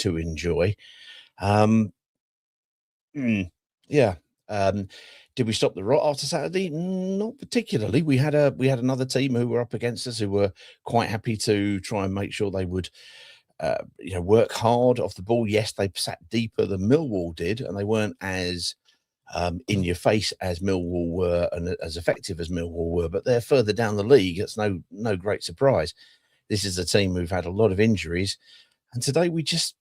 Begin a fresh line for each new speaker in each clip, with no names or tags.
to enjoy. Yeah. Did we stop the rot after Saturday? Not particularly. We had another team who were up against us who were quite happy to try and make sure they would work hard off the ball. Yes, they sat deeper than Millwall did, and they weren't as in your face as Millwall were and as effective as Millwall were, but they're further down the league. It's no great surprise. This is a team who've had a lot of injuries, and today we just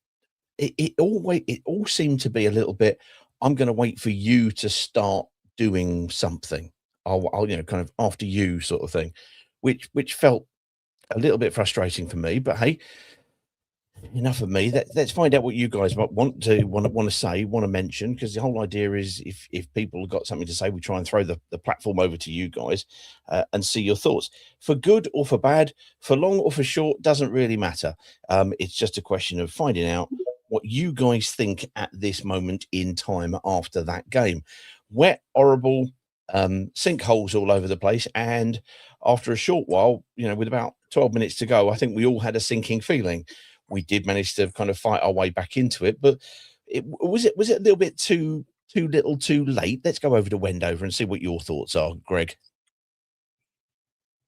it all seemed to be a little bit, I'm going to wait for you to start doing something. I'll kind of after you sort of thing, which felt a little bit frustrating for me. But hey, enough of me. Let's find out what you guys want to say, want to mention, because the whole idea is if people have got something to say, we try and throw the platform over to you guys and see your thoughts. For good or for bad, for long or for short, doesn't really matter. It's just a question of finding out what you guys think at this moment in time after that game. Wet, horrible, sinkholes all over the place, and after a short while, with about 12 minutes to go, I think we all had a sinking feeling. We did manage to kind of fight our way back into it, but was it a little bit too little, too late? Let's go over to Wendover and see what your thoughts are, Greg.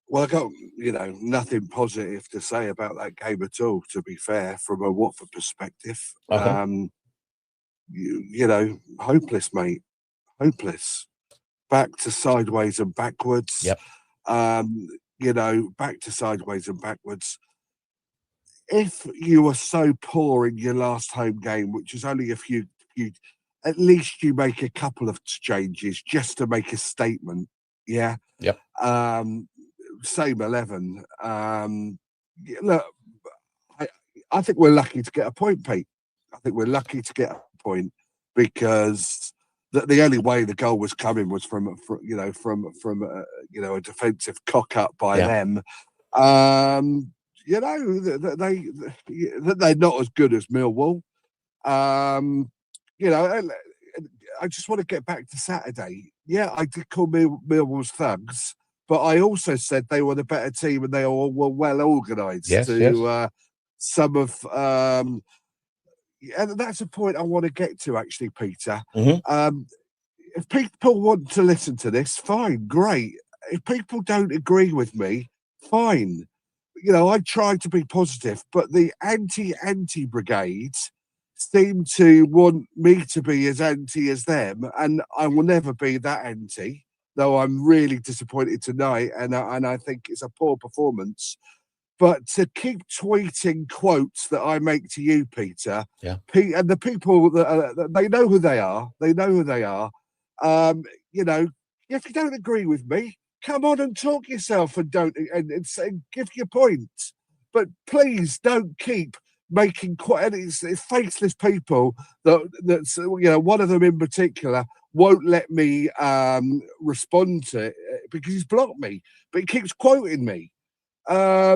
Well, I got nothing positive to say about that game at all. To be fair, from a Watford perspective,
okay.
Hopeless, mate, hopeless. Back to sideways and backwards.
Yep.
Back to sideways and backwards. If you were so poor in your last home game, which is only a few, at least you make a couple of changes just to make a statement. Yeah.
Yep.
Same 11. Look, I think we're lucky to get a point, Pete. I think we're lucky to get a point because the only way the goal was coming was from a defensive cock up by them. They're not as good as Millwall. I just want to get back to Saturday. Yeah, I did call Millwall's thugs, but I also said they were the better team and they all were well organised. Some of, and that's a point I want to get to actually, Peter.
Mm-hmm.
If people want to listen to this, fine, great. If people don't agree with me, fine. I try to be positive, but the anti brigade seem to want me to be as anti as them, and I will never be that anti. Though I'm really disappointed tonight, and I think it's a poor performance. But to keep tweeting quotes that I make to you, Peter, and the people that they know who they are. They know who they are. If you don't agree with me, come on and talk yourself and give your point. But please don't keep making it's faceless people that's one of them in particular won't let me respond to it because he's blocked me, but he keeps quoting me. I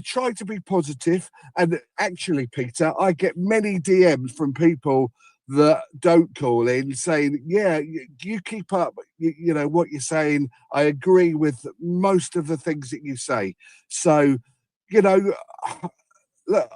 try to be positive, and actually, Peter, I get many DMs from people that don't call in saying, yeah, you keep up, what you're saying. I agree with most of the things that you say. So, look,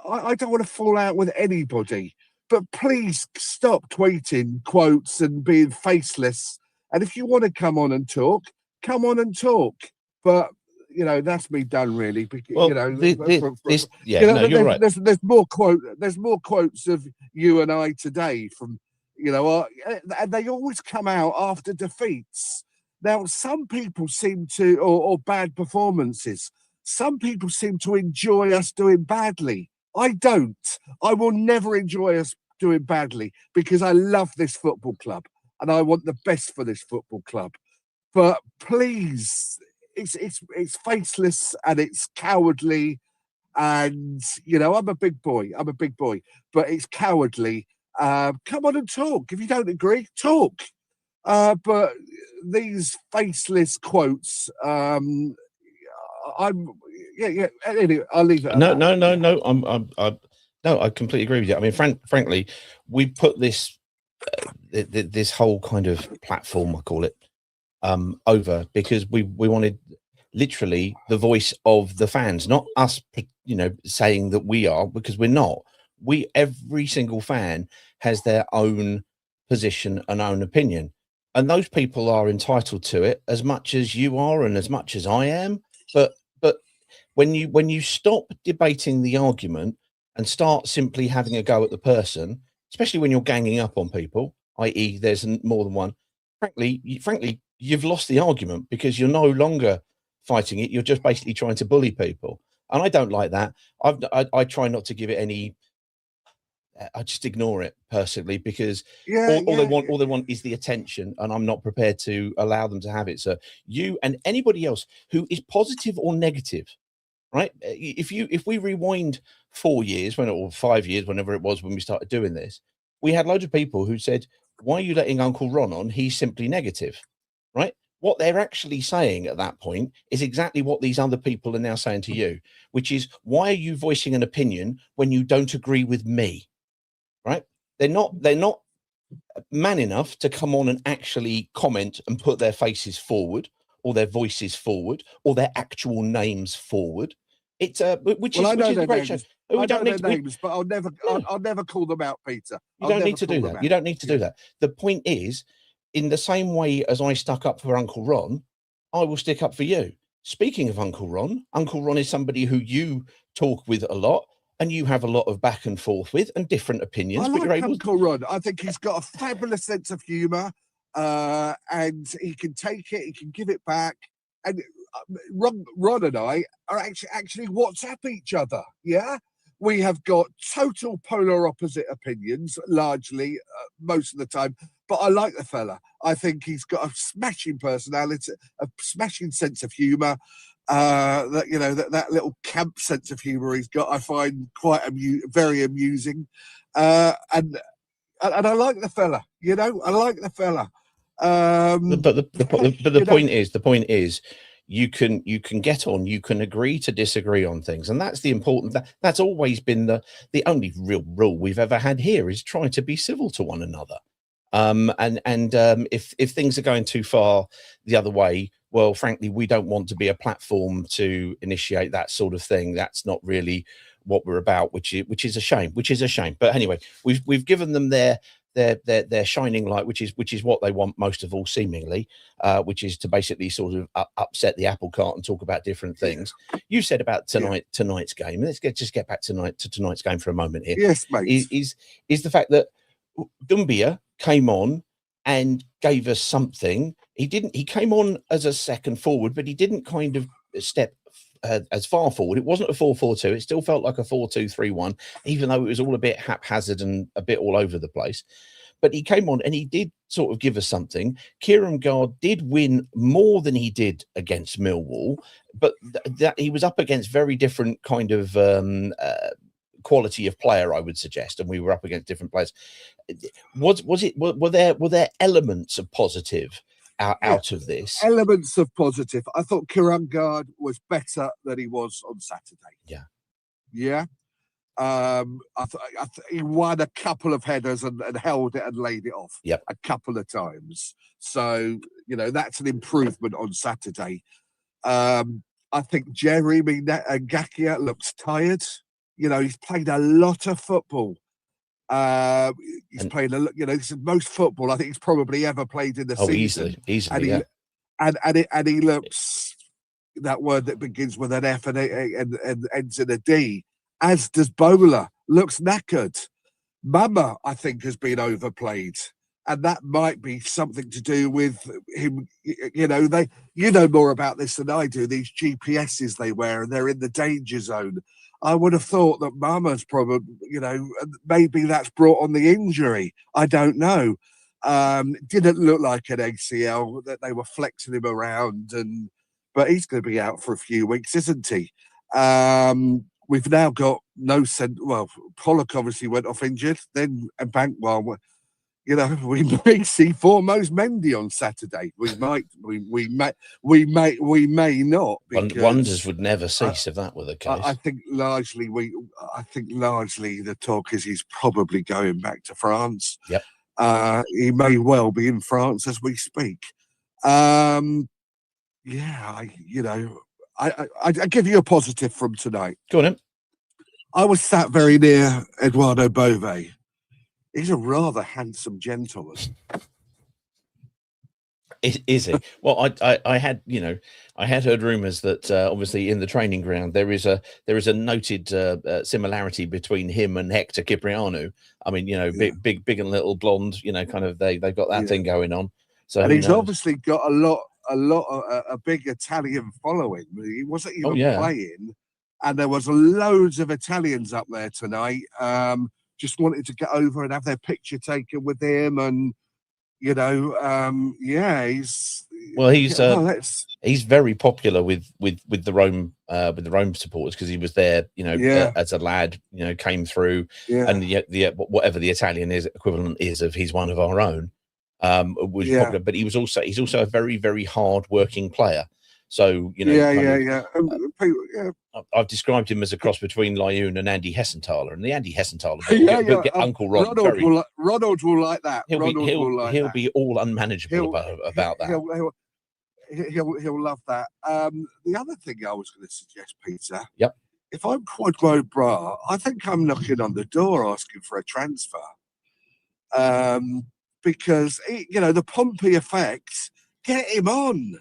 I don't want to fall out with anybody, but please stop tweeting quotes and being faceless. And if you want to come on and talk, come on and talk. But that's me done really.
Well, you're right.
There's more quotes of you and I today from, and they always come out after defeats. Now, some people seem to, or bad performances. Some people seem to enjoy us doing badly. I don't. I will never enjoy us doing badly because I love this football club and I want the best for this football club. But please. It's faceless and it's cowardly, and I'm a big boy, but it's cowardly. Come on and talk. If you don't agree, talk. But these faceless quotes, Anyway, I'll leave it.
No, I completely agree with you. I mean, frankly, we put this whole kind of platform, I call it, over because we wanted, literally the voice of the fans, not us, you know, saying that we are, because we're not. Every single fan has their own position and own opinion, and those people are entitled to it as much as you are and as much as I am. But when you stop debating the argument and start simply having a go at the person, especially when you're ganging up on people, i.e., there's more than one, frankly, you've lost the argument, because you're no longer fighting it. You're just basically trying to bully people, and I don't like that. I try not to give it any. I just ignore it personally, because all they want is the attention, and I'm not prepared to allow them to have it. So you and anybody else who is positive or negative, right? If we rewind 4 years, or 5 years, whenever it was when we started doing this, we had loads of people who said, "Why are you letting Uncle Ron on? He's simply negative," right? What they're actually saying at that point is exactly what these other people are now saying to you, which is, "Why are you voicing an opinion when you don't agree with me?" Right? They're not man enough to come on and actually comment and put their faces forward, or their voices forward, or their actual names forward. It's which is a great show.
I know their names, but I'll never call them out, Peter.
You don't need to do that. You don't need to do that. The point is, in the same way as I stuck up for Uncle Ron, I will stick up for you. Speaking of Uncle Ron is somebody who you talk with a lot, and you have a lot of back and forth with, and different opinions.
I like Uncle Ron. I think he's got a fabulous sense of humour, and he can take it, he can give it back. And Ron and I are actually WhatsApp each other. Yeah, we have got total polar opposite opinions, largely most of the time. But I like the fella. I think he's got a smashing personality, a smashing sense of humour. That little camp sense of humor he's got, I find quite very amusing, and I like the fella. I like the fella.
But the point is, you can get on, you can agree to disagree on things, and that's the important. That's always been the only real rule we've ever had here, is try to be civil to one another. If things are going too far the other way, well, frankly, we don't want to be a platform to initiate that sort of thing. That's not really what we're about, which is a shame. But anyway, we've given them their shining light, which is what they want most of all, seemingly, which is to basically sort of upset the apple cart and talk about different things. You said about tonight's game. Let's just get back to tonight's game for a moment here.
Yes, mate.
Is the fact that Doumbia came on and gave us something. He came on as a second forward, but he didn't kind of step as far forward. It wasn't a 4-4-2. It still felt like a 4-2-3-1, even though it was all a bit haphazard and a bit all over the place. But he came on and he did sort of give us something. Kieran Gard did win more than he did against Millwall, but that he was up against very different kind of quality of player, I would suggest, and we were up against different players. Were there elements of positive out of this?
Elements of positive. I thought Kieran Gard was better than he was on Saturday. Yeah. He won a couple of headers and held it and laid it off a couple of times. So, that's an improvement on Saturday. I think Jeremy Ngakia looks tired. He's played a lot of football. He's played this is most football I think he's probably ever played in the season.
Easily,
and he looks, that word that begins with an F and ends in a D, as does Bowler. Looks knackered. Mama, I think, has been overplayed, and that might be something to do with him. You know more about this than I do. These GPSs they wear, and they're in the danger zone. I would have thought that Mama's probably, maybe that's brought on the injury. I don't know. Didn't look like an ACL, that they were flexing him around, but he's going to be out for a few weeks, isn't he? We've now got no sense. Well, Pollock obviously went off injured. Then Bankwell, we may see foremost Mendy on Saturday. We may not.
Wonders would never cease if that were the case.
I think largely the talk is he's probably going back to France.
Yep.
He may well be in France as we speak. I give you a positive from tonight.
Go on, then.
I was sat very near Eduardo Bove. He's a rather handsome gentleman.
Is he? Well, I had heard rumours that obviously in the training ground there is a noted similarity between him and Hector Cipriano. I mean, big and little blonde. Kind of they've got that thing going on. So
and he's obviously got a big Italian following. He wasn't even playing, and there was loads of Italians up there tonight. Just wanted to get over and have their picture taken with him, and he's
very popular with the Rome supporters because he was there, as a lad, came through, and whatever the Italian equivalent is of he's one of our own. Was popular, but he's also a very, very hard working player. So I've described him as a cross between Lyoun and Andy Hessenthaler, and the Andy Hessenthaler Uncle Rod.
Ronald will like that.
He'll be all unmanageable about that.
He'll love that. The other thing I was going to suggest, Peter.
Yep.
If I'm Quadro Bra, I think I'm knocking on the door asking for a transfer. Because the Pompey effect, get him on.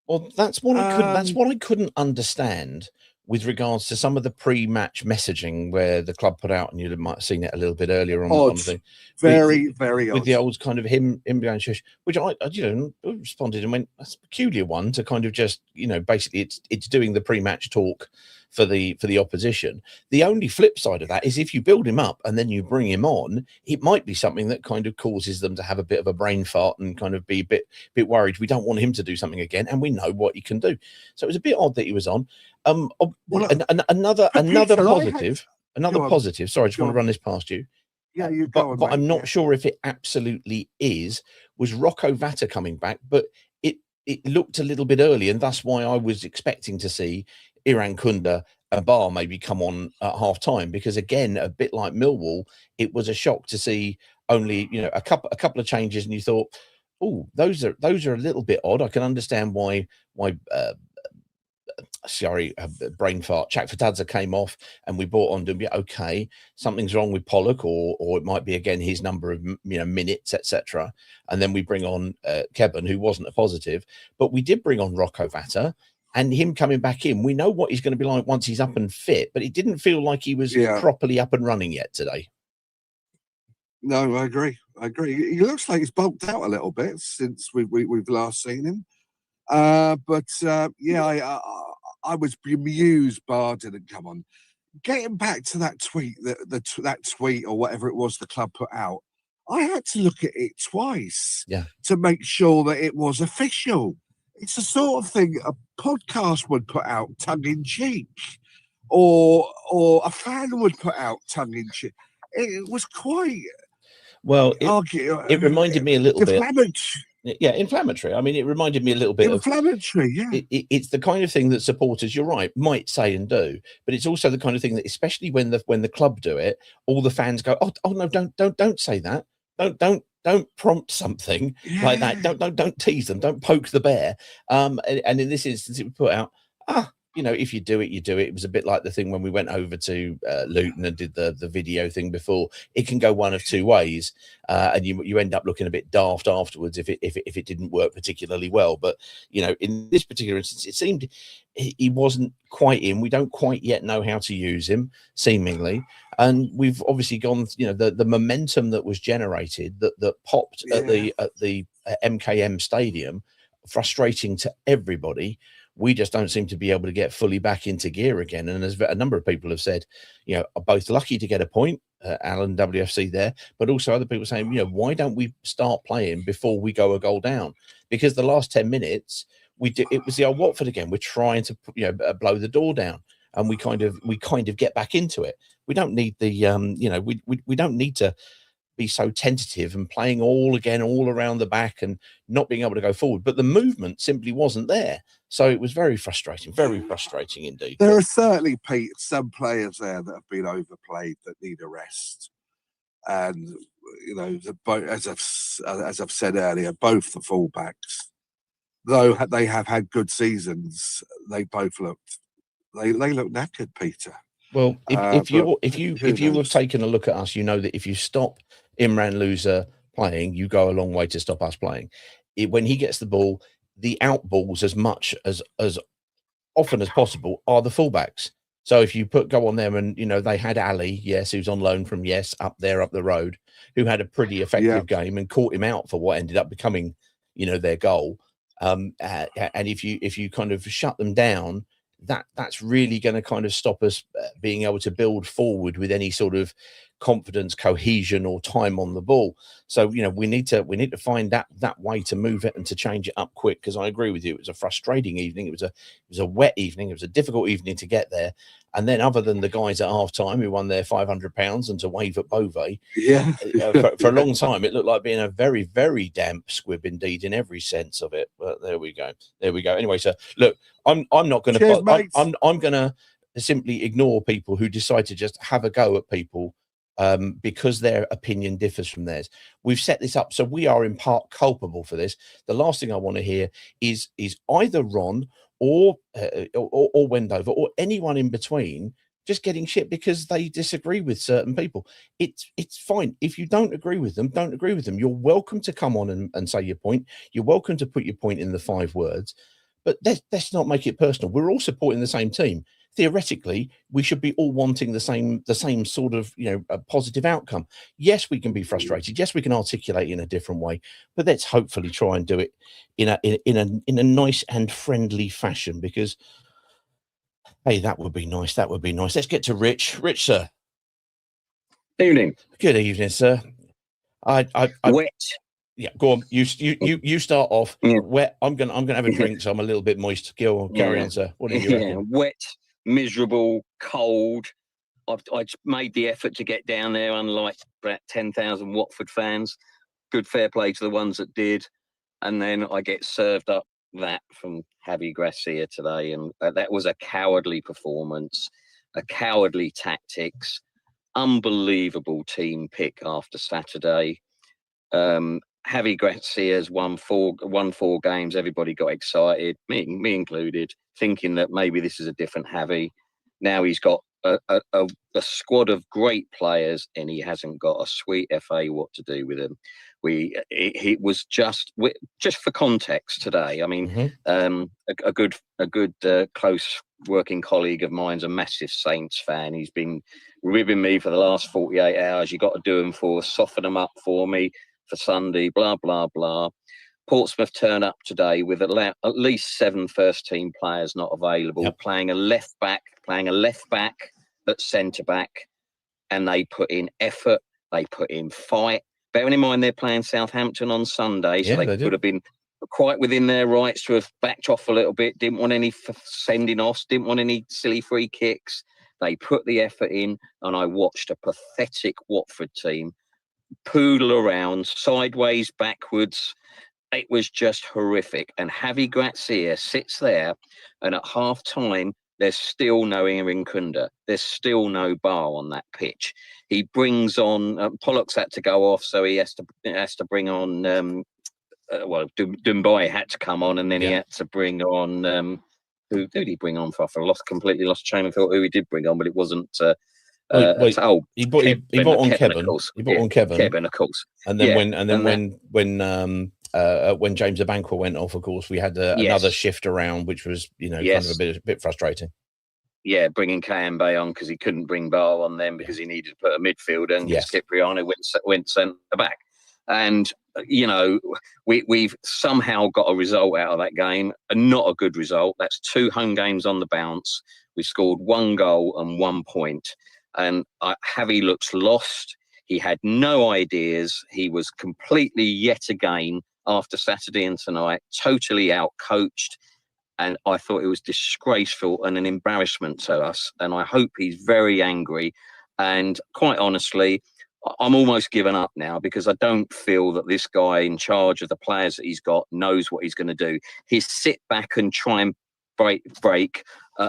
Well, that's what I couldn't understand with regards to some of the pre-match messaging where the club put out, and you might have seen it a little bit earlier on the thing.
Very odd.
With the old kind of him going shush, which I responded and went, that's a peculiar one to kind of just, basically it's doing the pre-match talk for the opposition. The only flip side of that is if you build him up and then you bring him on, it might be something that kind of causes them to have a bit of a brain fart and kind of be a bit worried. We don't want him to do something again, and we know what he can do. So it was a bit odd that he was on. Another positive. Sorry, I just want to run this past you.
Yeah, you go on,
but I'm not sure if it absolutely was Rocco Vata coming back, but it looked a little bit early, and that's why I was expecting to see Iran Kunda and Bar maybe come on at half time, because again, a bit like Millwall, it was a shock to see only a couple of changes, and you thought, oh, those are a little bit odd. I can understand why brain fart. Chak Fatadza came off and we brought on Dumbia. Okay, something's wrong with Pollock, or it might be again his number of minutes, etc. And then we bring on Kevin, who wasn't a positive, but we did bring on Rocco Vata, and him coming back in, we know what he's going to be like once he's up and fit. But it didn't feel like he was properly up and running yet today.
No, I agree. He looks like he's bulked out a little bit since we've last seen him. I was bemused Bar didn't come on. Getting back to that tweet, that tweet or whatever it was the club put out, I had to look at it twice to make sure that it was official. It's the sort of thing a podcast would put out tongue-in-cheek, or a fan would put out tongue-in-cheek. It was quite...
Well, it reminded me a little bit... inflammatory. I mean, it reminded me a little bit
inflammatory,
it's the kind of thing that supporters, you're right, might say and do, but it's also the kind of thing that, especially when the club do it, all the fans go, oh no, don't say that. Don't prompt something like that. Don't tease them. Don't poke the bear. And in this instance, it would put out, if you do it, you do it. It was a bit like the thing when we went over to Luton and did the video thing before. It can go one of two ways, and you end up looking a bit daft afterwards if it didn't work particularly well. But in this particular instance, it seemed he wasn't quite in. We don't quite yet know how to use him, seemingly, and we've obviously gone. The momentum that was generated that popped at the MKM Stadium, frustrating to everybody. We just don't seem to be able to get fully back into gear again. And as a number of people have said, are both lucky to get a point, Alan WFC there, but also other people saying, why don't we start playing before we go a goal down? Because the last 10 minutes, it was the old Watford again. We're trying to, blow the door down, and we kind of get back into it. We don't need we don't need to be so tentative and playing all around the back and not being able to go forward. But the movement simply wasn't there. So it was very frustrating indeed.
There are certainly, Pete, some players there that have been overplayed that need a rest. And, as I've said earlier, both the fullbacks, though they have had good seasons, they both looked they look knackered, Peter.
Well, if
But
you
who
if you have
knows?
taken a look at us, you know that if you stop Imran Loser playing, you go a long way to stop us playing. When he gets the ball, the out balls as much as often as possible are the fullbacks. So if you go on there and they had Ali, yes, who's on loan from up the road, who had a pretty
Yeah,
effective game and caught him out for what ended up becoming their goal. And if you kind of shut them down, that's really going to kind of stop us being able to build forward with any sort of confidence, cohesion, or time on the ball. So we need to find that way to move it and to change it up quick. Because I agree with you, it was a frustrating evening. It was a wet evening. It was a difficult evening to get there. And then, other than the guys at half time who won their £500 and to wave at Beauvais,
yeah.
for a long time, it looked like being a very, very damp squib indeed in every sense of it. But there we go. Anyway, so look, I'm not going
Cheers,
to.
mates.
I'm going to simply ignore people who decide to just have a go at people because their opinion differs from theirs. We've set this up so we are in part culpable for this. The last thing I want to hear is either Ron or Wendover or anyone in between just getting shit because they disagree with certain people. It's fine. If you don't agree with them, don't agree with them. You're welcome to come on and say your point. You're welcome to put your point in the 5 words, but let's not make it personal. We're all supporting the same team. Theoretically, we should be all wanting the same sort of a positive outcome. Yes, we can be frustrated. Yes, we can articulate in a different way, but let's hopefully try and do it in a nice and friendly fashion. Because hey, that would be nice. That would be nice. Let's get to Rich. Rich, sir.
Evening.
Good evening, sir. I
Wet.
Yeah, go on. You start off.
Yeah.
Wet. I'm gonna have a drink, so I'm a little bit moist. Carry on, sir. What did you reckon?
Wet, miserable, cold. I made the effort to get down there, unlike about 10,000 Watford fans. Good fair play to the ones that did. And then I get served up that from Javi Gracia today, and that was a cowardly performance, a cowardly tactics, unbelievable team pick after Saturday. Javi Gracia's won four games. Everybody got excited, me included, thinking that maybe this is a different Javi. Now he's got a squad of great players, and he hasn't got a sweet FA what to do with them. It was just for context today. I mean, a good close working colleague of mine's a massive Saints fan. He's been ribbing me for the last 48 hours. You got to do them soften them up for me for Sunday. Blah blah blah. Portsmouth turn up today with at least 7 first-team players not available, playing a left back at centre back, and they put in effort. They put in fight. Bearing in mind they're playing Southampton on Sunday, so they could have been quite within their rights to have backed off a little bit. Didn't want any sending offs. Didn't want any silly free kicks. They put the effort in, and I watched a pathetic Watford team poodle around sideways, backwards. It was just horrific. And Javi Gracia sits there, and at half time, there's still no Irinkunda. There's still no bar on that pitch. He brings on Pollock's had to go off, so he has to bring on. Dumbai had to come on, and then he had to bring on. Who did he bring on? Completely lost train of thought who he did bring on, but it wasn't.
He brought on Kevin. He brought on Kevin.
Kevin, of course.
And then when James Abanqua went off, of course, we had another shift around, which was kind of a bit frustrating.
Yeah, bringing Kayembe on because he couldn't bring Bar on them because he needed to put a midfielder, and Cipriano went centre back. And we've somehow got a result out of that game, and not a good result. That's 2 home games on the bounce. We scored 1 goal and 1 point. And Javi looks lost. He had no ideas. He was completely, yet again, after Saturday and tonight, totally out-coached. And I thought it was disgraceful and an embarrassment to us. And I hope he's very angry. And quite honestly, I'm almost given up now because I don't feel that this guy in charge of the players that he's got knows what he's going to do. His sit back and try and break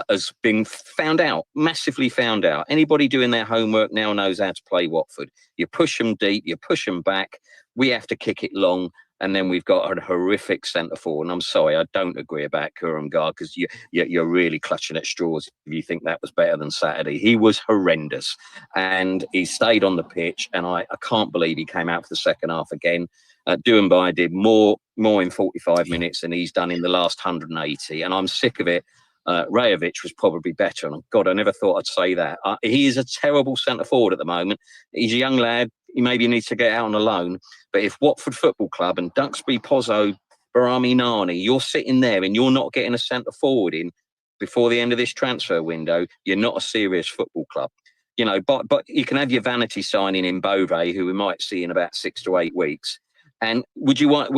has been found out, massively found out. Anybody doing their homework now knows how to play Watford. You push them deep, you push them back. We have to kick it long. And then we've got a horrific centre forward. And I'm sorry, I don't agree about Kurumgar, because you're really clutching at straws if you think that was better than Saturday. He was horrendous, and he stayed on the pitch. And I can't believe he came out for the second half again. Duembai did more in 45 minutes than he's done in the last 180, and I'm sick of it. Rajovic was probably better, and God, I never thought I'd say that. He is a terrible centre forward at the moment. He's a young lad. He maybe needs to get out on a loan. But if Watford Football Club and Duxbury, Pozzo, Barami, Nani, you're sitting there and you're not getting a centre forward in before the end of this transfer window, you're not a serious football club. You know, but you can have your vanity signing in Bove, who we might see in about 6 to 8 weeks. And would you want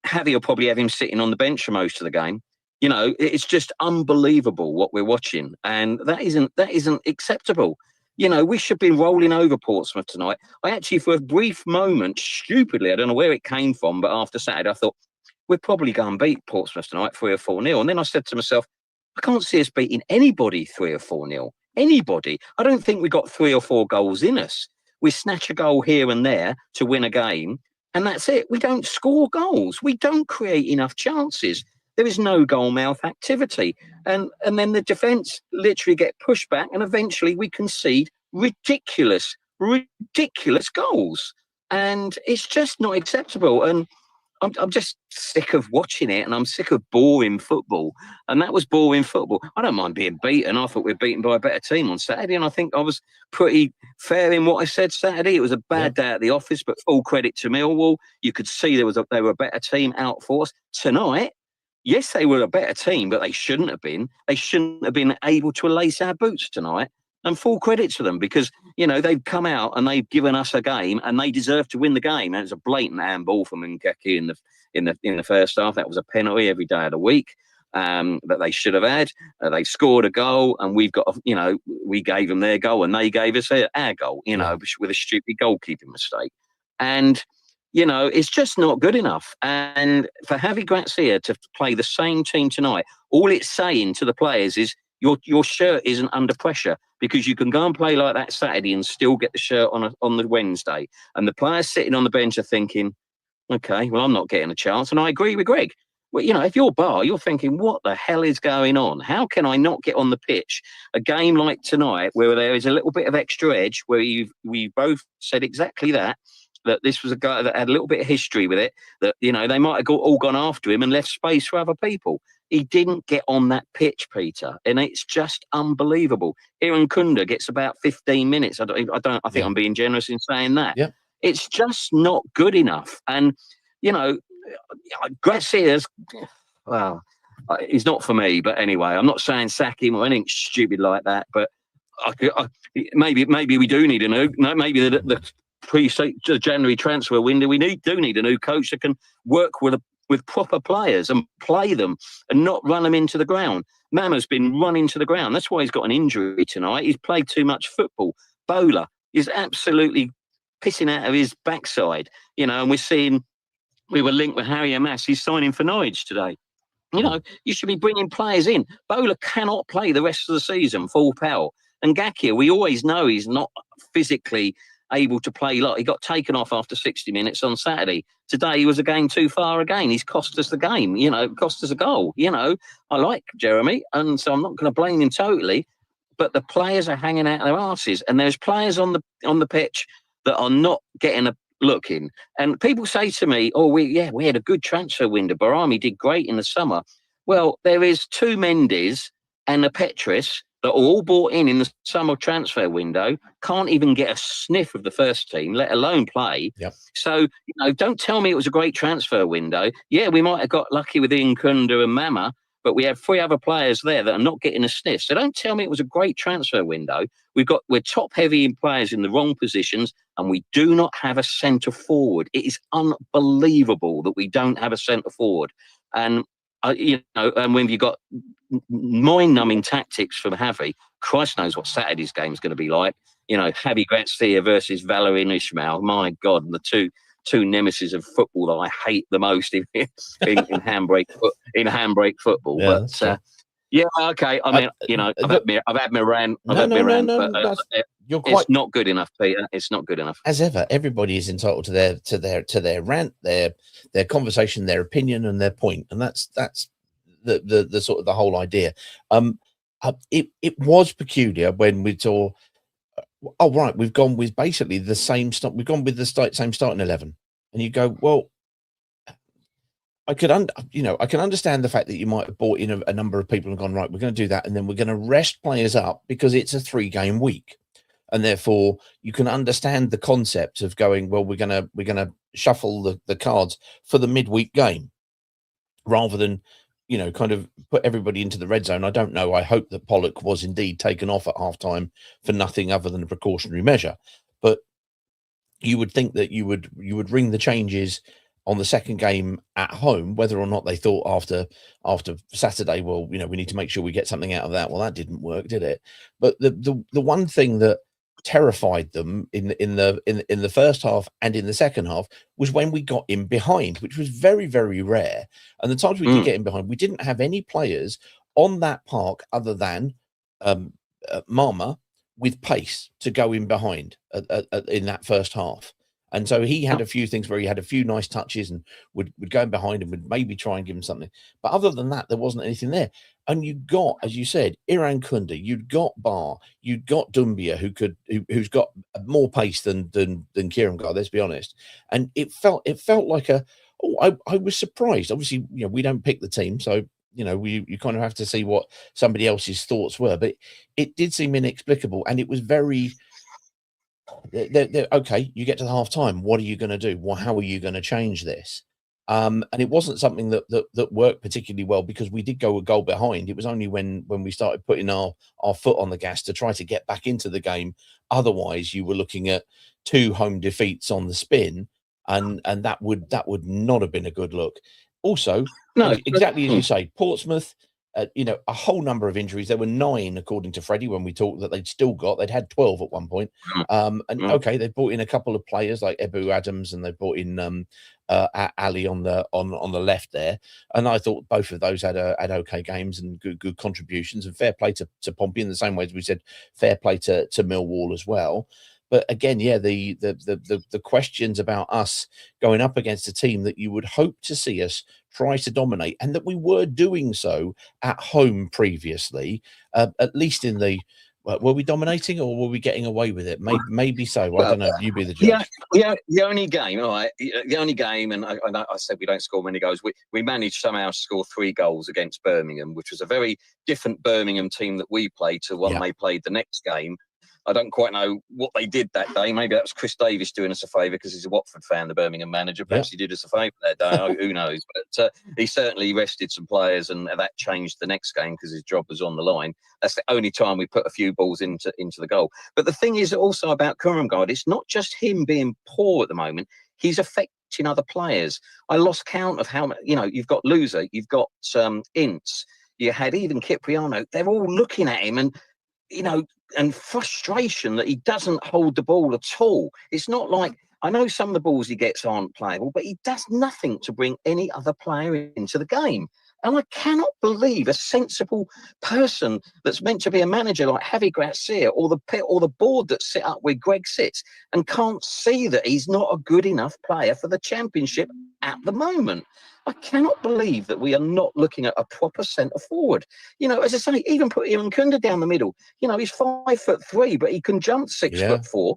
Javi will probably have him sitting on the bench for most of the game. You know, it's just unbelievable what we're watching, and that isn't acceptable. You know, we should be rolling over Portsmouth tonight. I actually, for a brief moment, stupidly, I don't know where it came from, but after Saturday, I thought we're probably going to beat Portsmouth tonight 3 or 4-0. And then I said to myself, I can't see us beating anybody 3 or 4-0. Anybody. I don't think we got 3 or 4 goals in us. We snatch a goal here and there to win a game, and that's it. We don't score goals. We don't create enough chances. There is no goal mouth activity. And then the defence literally get pushed back, and eventually we concede ridiculous goals. And it's just not acceptable. And I'm just sick of watching it, and I'm sick of boring football. And that was boring football. I don't mind being beaten. I thought we were beaten by a better team on Saturday, and I think I was pretty fair in what I said Saturday. It was a bad day at the office, but full credit to Millwall. You could see they were a better team out for us. Tonight, yes, they were a better team, but they shouldn't have been. They shouldn't have been able to lace our boots tonight. And full credit to them, because, you know, they've come out and they've given us a game, and they deserve to win the game. And it's a blatant handball from Nkeki in the first half. That was a penalty every day of the week that they should have had. They scored a goal, and we've got, you know, we gave them their goal, and they gave us our goal, you know, with a stupid goalkeeping mistake. And, you know, it's just not good enough. And for Javi Gracia to play the same team tonight, all it's saying to the players is your shirt isn't under pressure, because you can go and play like that Saturday and still get the shirt on the Wednesday. And the players sitting on the bench are thinking, okay, well, I'm not getting a chance. And I agree with Greg. Well, you know, if you're Bar, you're thinking, what the hell is going on? How can I not get on the pitch? A game like tonight, where there is a little bit of extra edge, where we both said exactly that this was a guy that had a little bit of history with it, that, you know, they might have all gone after him and left space for other people. He didn't get on that pitch, Peter, and it's just unbelievable. Iran Kunda gets about 15 minutes. I think I'm being generous in saying that.
Yeah.
It's just not good enough. And, you know, Gracia's, well, he's not for me. But anyway, I'm not saying sack him or anything stupid like that. But maybe we do need a new. No, maybe the pre-January transfer window, we do need a new coach that can work with proper players and play them and not run them into the ground. Mama's been run into the ground. That's why he's got an injury tonight. He's played too much football. Bowler is absolutely pissing out of his backside, you know, and we were linked with Harry Amass. He's signing for Norwich today. You know, you should be bringing players in. Bowler cannot play the rest of the season full power. And Gakia, we always know he's not physically able to play. Like, he got taken off after 60 minutes on Saturday. Today he was a game too far again. He's cost us the game, you know, cost us a goal. You know, I like Jeremy, and so I'm not going to blame him totally, but the players are hanging out their arses, and there's players on the pitch that are not getting a look in. And people say to me, oh, we had a good transfer window. Barami did great in the summer. Well, there is 2 Mendes and a Petris that are all bought in the summer transfer window, can't even get a sniff of the first team, let alone play.
Yep.
So, you know, don't tell me it was a great transfer window. Yeah, we might have got lucky with Nkunda and Mama, but we have 3 other players there that are not getting a sniff. So don't tell me it was a great transfer window. We're top heavy in players in the wrong positions, and we do not have a centre forward. It is unbelievable that we don't have a centre forward. And you know, and when you got mind-numbing tactics from Javi, Christ knows what Saturday's game is going to be like. You know, Javi Gracia versus Valérien Ismaël. My God, and the two nemesis of football that I hate the most in handbrake football.
Yeah,
but yeah, okay. I mean, you know, I've had my rant. But
you're quite.
It's not good enough, Peter. It's not good enough.
As ever, everybody is entitled to their rant, their conversation, their opinion, and their point, and that's the sort of the whole idea. It was peculiar when we saw. Oh right, we've gone with basically the same stuff. We've gone with the same starting 11, and you go, well, I can understand the fact that you might have brought in a number of people and gone, right, we're going to do that, and then we're going to rest players up because it's a 3-game week. And therefore, you can understand the concept of going, well, we're gonna shuffle the cards for the midweek game, rather than, kind of put everybody into the red zone. I don't know. I hope that Pollock was indeed taken off at halftime for nothing other than a precautionary measure. But you would think that you would ring the changes on the second game at home, whether or not they thought after Saturday, well, we need to make sure we get something out of that. Well, that didn't work, did it? But the one thing that terrified them in the first half and in the second half was when we got in behind, which was very, very rare. And the times we did get in behind, we didn't have any players on that park other than Marma with pace to go in behind in that first half. And so he had a few things where he had a few nice touches and would go in behind and would maybe try and give him something. But other than that, there wasn't anything there. And you got, as you said, Iran Kundi, you'd got Barr, you'd got Dumbia, who's got more pace than Kieran got, let's be honest. And it felt like I was surprised. Obviously, we don't pick the team, so you kind of have to see what somebody else's thoughts were. But it did seem inexplicable, and it was very. Okay, you get to the half time. What are you going to do? Well, how are you going to change this? And it wasn't something that worked particularly well, because we did go a goal behind. It was only when we started putting our foot on the gas to try to get back into the game. Otherwise, you were looking at 2 home defeats on the spin, and that would not have been a good look. Also,
No,
exactly as you say, Portsmouth. A whole number of injuries. There were 9, according to Freddie, when we talked, that they'd had 12 at one point. Okay, they brought in a couple of players like Ebu Adams, and they brought in Ali on the left there. And I thought both of those had okay games and good contributions, and fair play to Pompey in the same way as we said fair play to Millwall as well. But again, yeah, the questions about us going up against a team that you would hope to see us try to dominate, and that we were doing so at home previously, at least in the. Were we dominating, or were we getting away with it? Maybe so. Well, I don't know. You be the judge.
Yeah. The only game, all right. The only game, and I said we don't score many goals. We managed somehow to score 3 goals against Birmingham, which was a very different Birmingham team that we played to one they played the next game. I don't quite know what they did that day. Maybe that was Chris Davis doing us a favour because he's a Watford fan, the Birmingham manager. Perhaps he did us a favour that day. Who knows? But he certainly rested some players, and that changed the next game because his job was on the line. That's the only time we put a few balls into the goal. But the thing is also about Kurumgard, it's not just him being poor at the moment. He's affecting other players. I lost count of how, you've got Loser, you've got Ince, you had even Cipriano. They're all looking at him and frustration that he doesn't hold the ball at all. It's not like, I know some of the balls he gets aren't playable, but he does nothing to bring any other player into the game. And I cannot believe a sensible person that's meant to be a manager like Javi Gracia or the board that sit up where Greg sits and can't see that he's not a good enough player for the Championship at the moment. I cannot believe that we are not looking at a proper centre forward. As I say, even put Iran Kunda down the middle. He's 5'3", but he can jump 6'4".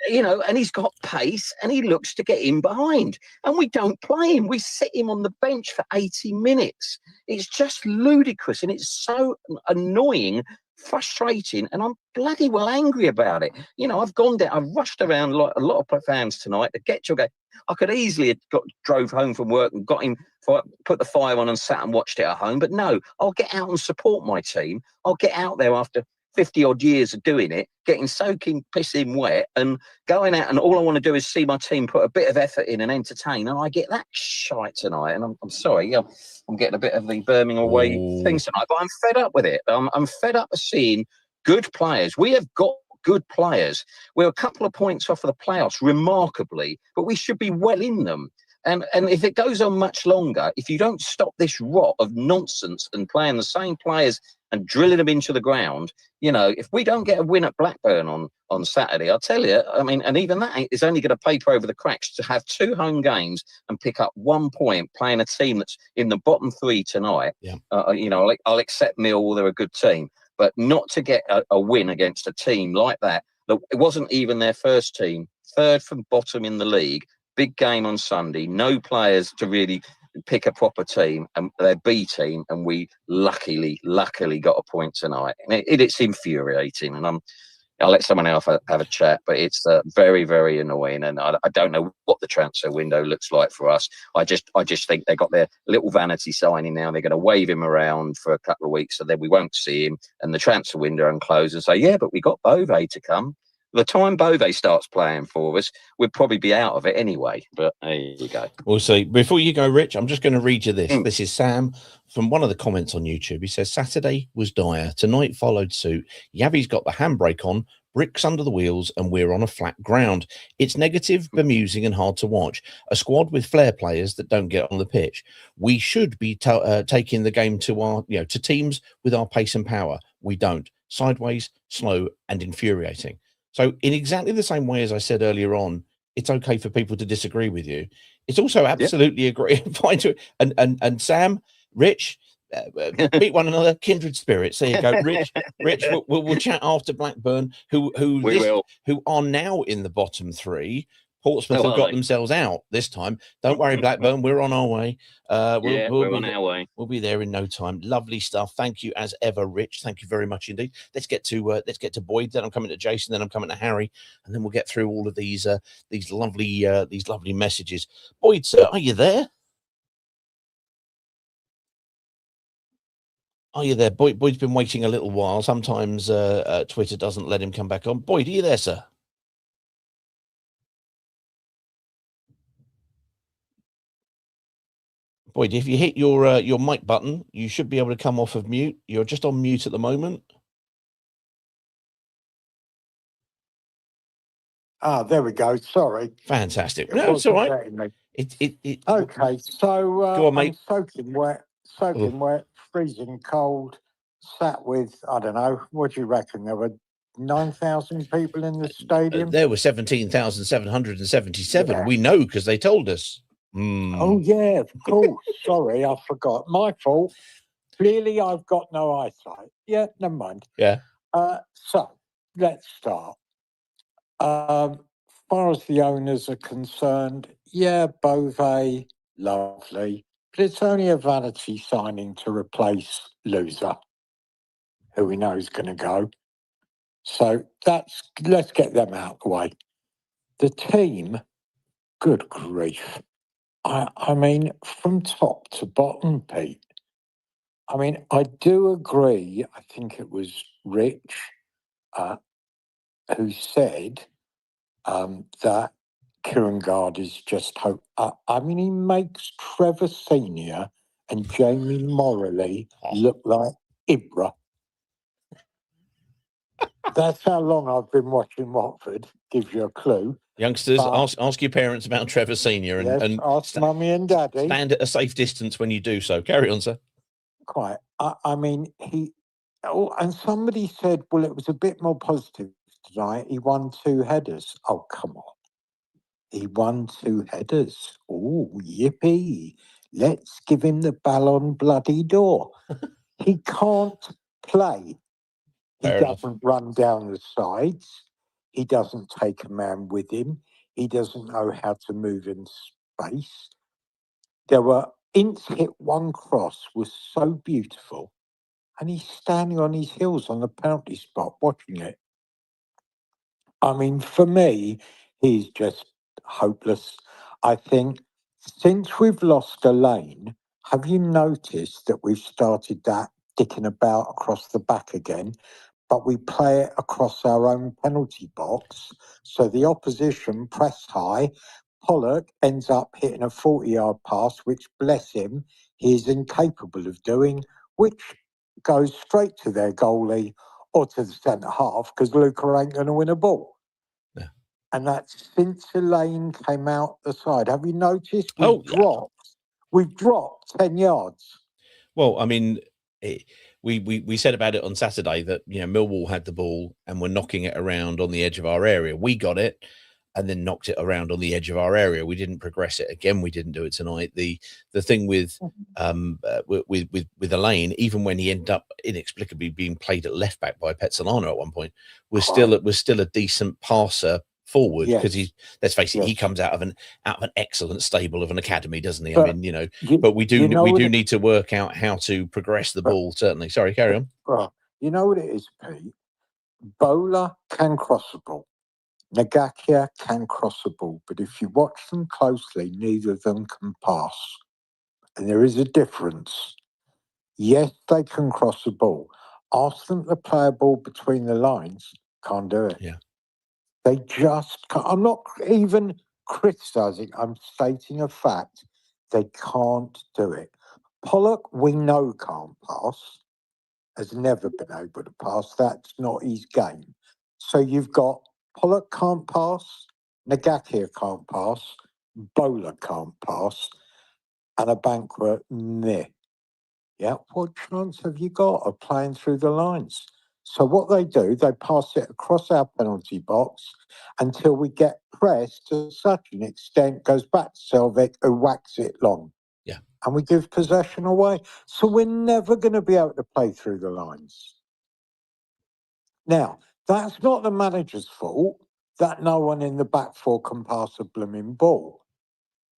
And he's got pace, and he looks to get in behind. And we don't play him. We sit him on the bench for 80 minutes. It's just ludicrous, and it's so annoying, frustrating, and I'm bloody well angry about it. I've gone down, I've rushed around like a lot of fans tonight to get your game. I could easily have drove home from work and got him, put the fire on and sat and watched it at home. But no, I'll get out and support my team. I'll get out there after 50 odd years of doing it, getting soaking, pissing wet, and going out, and all I want to do is see my team put a bit of effort in and entertain, and I get that shite tonight. And I'm sorry, I'm getting a bit of the Birmingham away things tonight, but I'm fed up with it. I'm fed up of seeing good players. We have got good players. We're a couple of points off of the playoffs, remarkably, but we should be well in them. And if it goes on much longer, if you don't stop this rot of nonsense and playing the same players and drilling them into the ground, you know, if we don't get a win at Blackburn on Saturday, I'll tell you, I mean, and even that is only going to paper over the cracks to have 2 home games and pick up 1 point playing a team that's in the bottom 3 tonight.
Yeah.
You know, I'll accept Millwall, they're a good team, but not to get a win against a team like that. It wasn't even their first team, 3rd from bottom in the league. Big game on Sunday, no players to really pick a proper team, and their B team, and we luckily got a point tonight. And it's infuriating, and I'll let someone else have a chat, but it's very, very annoying, and I don't know what the transfer window looks like for us. I just think they got their little vanity signing now. They're going to wave him around for a couple of weeks, so then we won't see him, and the transfer window and close and say, yeah, but we got Bove to come. The time Bove starts playing for us, we'd probably be out of it anyway. But there you go.
We'll see. Before you go, Rich, I'm just going to read you this. This is Sam from one of the comments on YouTube. He says, Saturday was dire. Tonight followed suit. Yavi's got the handbrake on, bricks under the wheels, and we're on a flat ground. It's negative, bemusing, and hard to watch. A squad with flair players that don't get on the pitch. We should be taking the game to our, to teams with our pace and power. We don't. Sideways, slow, and infuriating. So in exactly the same way as I said earlier on, it's okay for people to disagree with you. It's also absolutely fine to and Sam, Rich, beat one another, kindred spirits. There you go, Rich. We'll chat after Blackburn, who are now in the bottom 3. Portsmouth have got themselves out this time. Don't worry, Blackburn, we're on our way.
We're on our way.
We'll be there in no time. Lovely stuff. Thank you as ever, Rich. Thank you very much indeed. Let's get to Boyd. Then I'm coming to Jason. Then I'm coming to Harry, and then we'll get through all of these lovely messages. Boyd, sir, are you there? Are you there? Boyd's been waiting a little while. Sometimes Twitter doesn't let him come back on. Boyd, are you there, sir? Boyd, if you hit your mic button, you should be able to come off of mute. You're just on mute at the moment.
Ah, there we go. Sorry.
Fantastic. No, it's all right.
Okay, so
go on, mate.
I'm soaking wet, freezing cold, sat with, I don't know, what do you reckon? There were 9,000 people in the stadium?
There were 17,777. Yeah. We know because they told us.
Oh, yeah, of course. Sorry, I forgot. My fault. Clearly, I've got no eyesight. Yeah, never mind.
Yeah.
So, let's start. As far as the owners are concerned, yeah, Bove, lovely. But it's only a vanity signing to replace Loser, who we know is going to go. So, let's get them out of the way. The team, good grief. I mean, from top to bottom, Pete. I mean, I do agree. I think it was Rich who said that Kieran Gard is just hope. I mean, he makes Trevor Senior and Jamie Morley look like Ibra. That's how long I've been watching Watford. Gives you a clue.
Youngsters, ask your parents about Trevor Senior and
ask Mummy and Daddy.
Stand at a safe distance when you do so. Carry on, sir.
Quite. I mean, and somebody said, well, it was a bit more positive tonight. He won 2 headers. Oh, come on. He won 2 headers. Oh, yippee. Let's give him the Ballon bloody d'Or. He can't play. He doesn't run down the sides. He doesn't take a man with him. He doesn't know how to move in space. There were hit one cross was so beautiful, and he's standing on his heels on the penalty spot watching it. I mean, for me, he's just hopeless. I think since we've lost a lane, have you noticed that we've started that dicking about across the back again? But we play it across our own penalty box. So the opposition press high. Pollock ends up hitting a 40-yard pass, which, bless him, he is incapable of doing, which goes straight to their goalie or to the centre half because Luca ain't going to win a ball.
Yeah.
and that Lane came out the side. Have you noticed
Oh,
we've dropped 10 yards?
well, I mean, we said about it on Saturday that, you know, Millwall had the ball and were knocking it around on the edge of our area. We got it and then knocked it around on the edge of our area. We didn't progress it. Again, we didn't do it tonight. The thing with Elaine, even when he ended up inexplicably being played at left back by Petzolano at one point, was still a decent passer forward, because let's face it, he comes out of an excellent stable of an academy, doesn't he? I mean, you know, but we do need to work out how to progress the ball, certainly. Sorry, carry on.
Right. You know what it is, Pete? Bowler can cross the ball. Nagakia can cross the ball, but if you watch them closely, neither of them can pass. And there is a difference. Yes, they can cross the ball. Ask them to play a ball between the lines, can't do it.
Yeah.
They just can't. I'm not even criticising, I'm stating a fact. They can't do it. Pollock, we know, can't pass, has never been able to pass. That's not his game. So you've got Pollock can't pass, Nagakia can't pass, Bowler can't pass, and a Banquet, meh. Yeah, what chance have you got of playing through the lines? So what they do, they pass it across our penalty box until we get pressed to such an extent, goes back to Selvik, who whacks it long.
Yeah.
And we give possession away. So we're never going to be able to play through the lines. Now, that's not the manager's fault that no one in the back four can pass a blooming ball.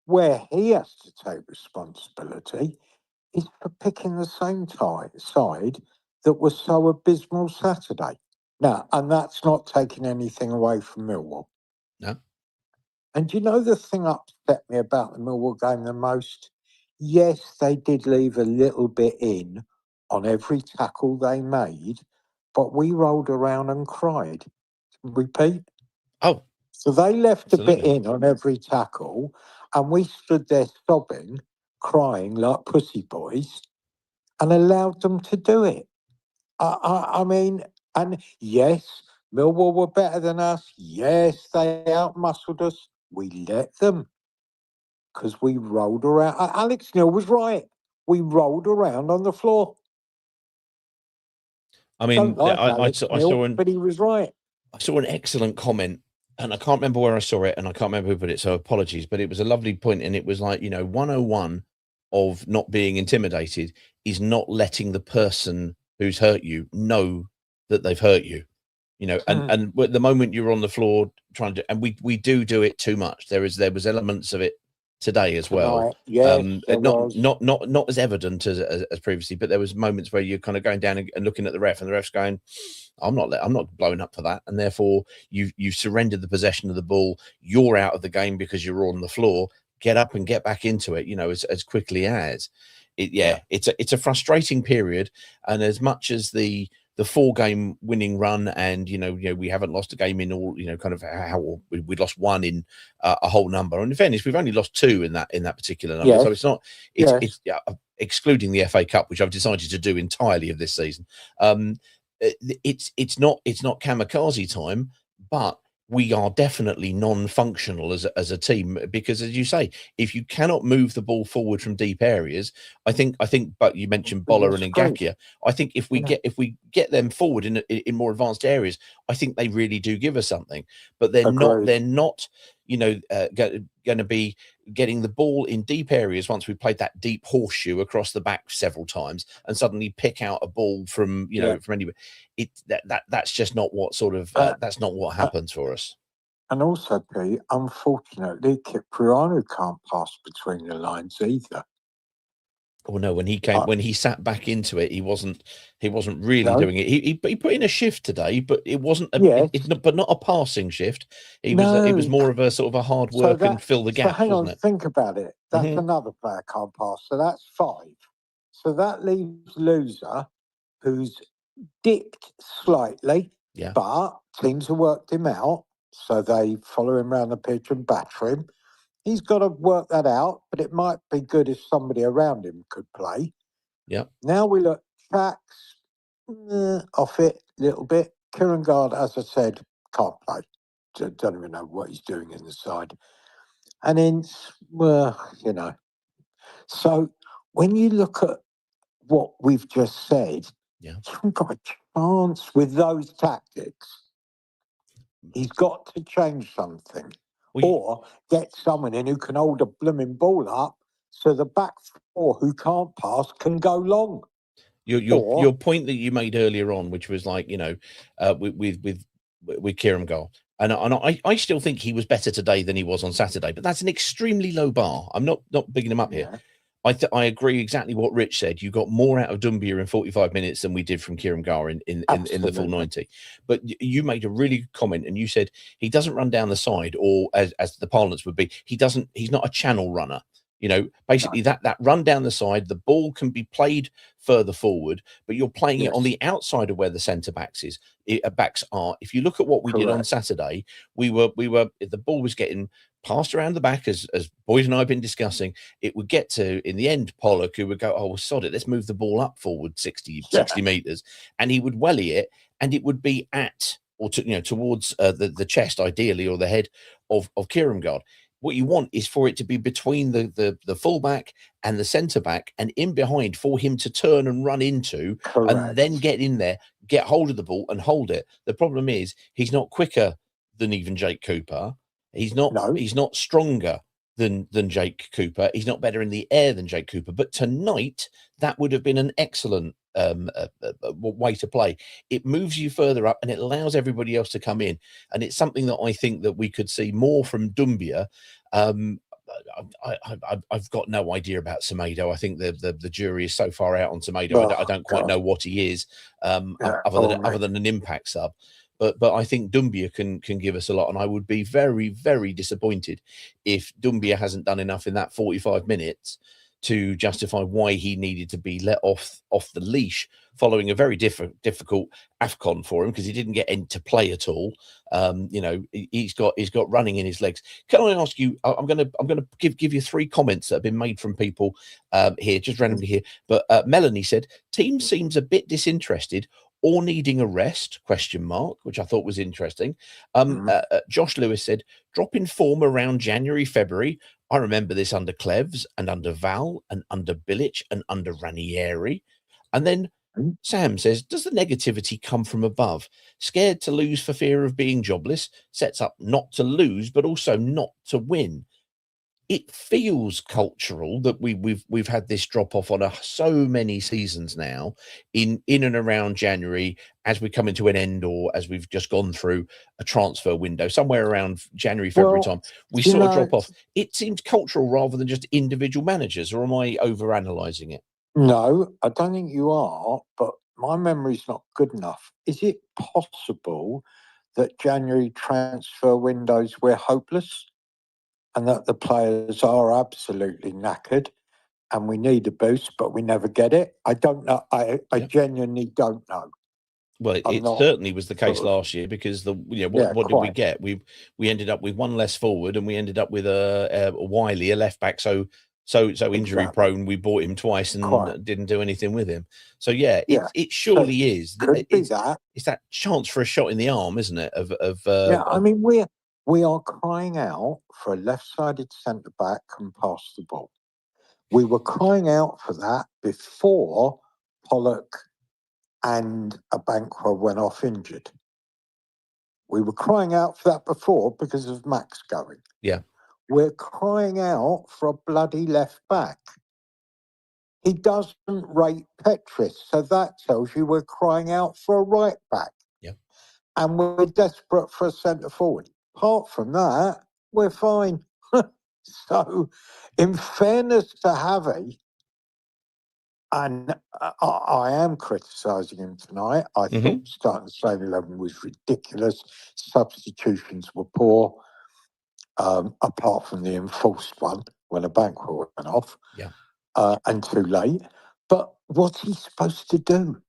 Where he has to take responsibility is for picking the same side that was so abysmal Saturday. Now, and that's not taking anything away from Millwall.
No.
And you know the thing upset me about the Millwall game the most? Yes, they did leave a little bit in on every tackle they made, but we rolled around and cried. Repeat.
Oh.
So they left
Absolutely.
a bit in on every tackle, and we stood there sobbing, crying like pussy boys, and allowed them to do it. I mean, and yes, Millwall were better than us. Yes, they outmuscled us. We let them, because we rolled around. Alex Neil was right. We rolled around on the floor.
I mean, I saw
but he was right.
I saw an excellent comment, and I can't remember where I saw it, and I can't remember who put it, so apologies, but it was a lovely point, and it was like, you know, 101 of not being intimidated is not letting the person who's hurt you know that they've hurt you, you know, and the moment you're on the floor trying to, and we do it too much. There was elements of it today as well.
Yes,
not as evident as previously, but there was moments where you're kind of going down and looking at the ref, and the ref's going, I'm not blowing up for that, and therefore you surrendered the possession of the ball. You're out of the game because you're on the floor. Get up and get back into it, you know, as quickly as it. Yeah, it's a frustrating period, and as much as the 4-game winning run, and you know we haven't lost a game in all, you know, kind of how we lost one in a whole number. And in fairness, we've only lost 2 in that particular number. So it's not it's excluding the FA Cup, which I've decided to do entirely of this season. It's not kamikaze time, but we are definitely non-functional as a team, because, as you say, if you cannot move the ball forward from deep areas, I think. But you mentioned Boller and Ngakia. I think if we get them forward in more advanced areas, I think they really do give us something. But they're not. You know, going to be getting the ball in deep areas once we played that deep horseshoe across the back several times, and suddenly pick out a ball from from anywhere. That's just not what sort of that's not what happens for us.
And also, Pete, unfortunately, Cipriano can't pass between the lines either.
Oh no! When he sat back into it, he wasn't really doing it. He put in a shift today, but it wasn't. But not a passing shift. It was more of a sort of a hard work and fill the gaps.
So hang on,
wasn't it?
think about it. That's another player can't pass. So that's 5. So that leaves Loser, who's dipped slightly.
Yeah.
But teams have worked him out, so they follow him around the pitch and batter him. He's got to work that out, but it might be good if somebody around him could play.
Yeah.
Now we look, Shax, off it a little bit. Kieran Gard, as I said, can't play. don't even know what he's doing in the side. And then, well, you know. So when you look at what we've just said,
Yeah.
he hasn't got a chance with those tactics. He's got to change something,
Well,
or get someone in who can hold a blooming ball up, so the back four who can't pass can go long.
your point that you made earlier on, which was like, you know, with Kieran Gall, and I still think he was better today than he was on Saturday, but that's an extremely low bar. I'm not bigging him up here. I agree exactly what Rich said. You got more out of Doumbia in 45 minutes than we did from Kieran Gar in the full 90. But you made a really good comment, and you said he doesn't run down the side, or as the parlance would be, he's not a channel runner. You know, basically that run down the side, the ball can be played further forward, but you're playing it on the outside of where the centre backs are. If you look at what we did on Saturday, the ball was getting passed around the back, as Boyd and I have been discussing. It would get to, in the end, Pollock, who would go, oh, well, sod it, let's move the ball up forward 60 metres, and he would welly it, and it would be at, or towards the chest, ideally, or the head of Kierkegaard. What you want is for it to be between the fullback and the centre back, and in behind for him to turn and run into, and then get in there, get hold of the ball and hold it. The problem is he's not quicker than even Jake Cooper. He's not stronger than Jake Cooper. He's not better in the air than Jake Cooper. But tonight, that would have been an excellent way to play. It moves you further up, and it allows everybody else to come in. And it's something that I think that we could see more from Doumbia. I've got no idea about Semedo. I think the jury is so far out on Semedo. I don't quite know what he is, other than an impact sub. But I think Doumbia can give us a lot, and I would be very, very disappointed if Doumbia hasn't done enough in that 45 minutes to justify why he needed to be let off the leash following a very difficult AFCON for him, because he didn't get into play at all. He's got running in his legs. Can I ask you? I'm gonna give you 3 comments that have been made from people here, just randomly here. But Melanie said, team seems a bit disinterested or needing a rest, ? Which I thought was interesting. Josh Lewis said, drop in form around January, February. I remember this under Cleves and under Val and under Bilic and under Ranieri. And then Sam says, does the negativity come from above? Scared to lose for fear of being jobless, sets up not to lose, but also not to win. It feels cultural that we've had this drop off on so many seasons now, in and around January, as we come into an end, or as we've just gone through a transfer window, somewhere around January, February time, we sort of drop off. It seems cultural rather than just individual managers, or am I overanalyzing it?
No, I don't think you are, but my memory's not good enough. Is it possible that January transfer windows we're hopeless, and that the players are absolutely knackered and we need a boost, but we never get it? I don't know. I genuinely don't know.
Well, it certainly was the case last year, because what did we get? We ended up with one less forward, and we ended up with a Wiley, a left back, so injury prone. We bought him twice and didn't do anything with him. So it surely is. It's that chance for a shot in the arm, isn't it?
I mean, we are crying out for a left-sided centre back can pass the ball. We were crying out for that before Pollock and a Banquo went off injured. We were crying out for that before because of Max going.
Yeah.
We're crying out for a bloody left back. He doesn't rate Petris, so that tells you we're crying out for a right back.
Yeah.
And we're desperate for a centre forward. Apart from that, we're fine. So, in fairness to Javi, and I am criticising him tonight. I thought starting the same 11 was ridiculous. Substitutions were poor, apart from the enforced one when a Banquo went off, and too late. But what's he supposed to do?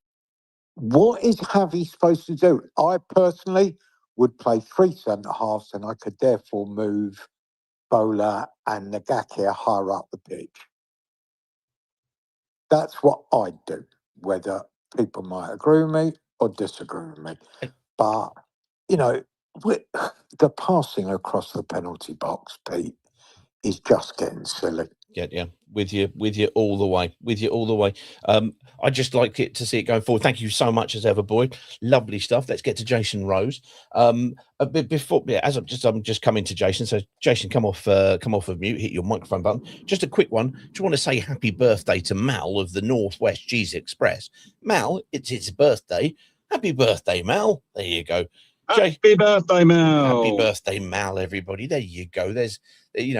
What is Javi supposed to do? I personally would play 3 centre-halves, and I could therefore move Bola and Nagaki higher up the pitch. That's what I'd do, whether people might agree with me or disagree with me. But, the passing across the penalty box, Pete, is just getting silly.
Yeah, with you all the way. I just like it to see it going forward. Thank you so much as ever, Boyd. Lovely stuff. Let's get to Jason Rose. A bit before, as I'm just coming to Jason. So Jason, come off of mute. Hit your microphone button. Just a quick one. Do you want to say happy birthday to Mal of the Northwest Cheese Express? Mal, it's his birthday. Happy birthday, Mal. There you go.
Happy birthday, Mal.
Happy birthday, Mal, everybody. There you go. There's,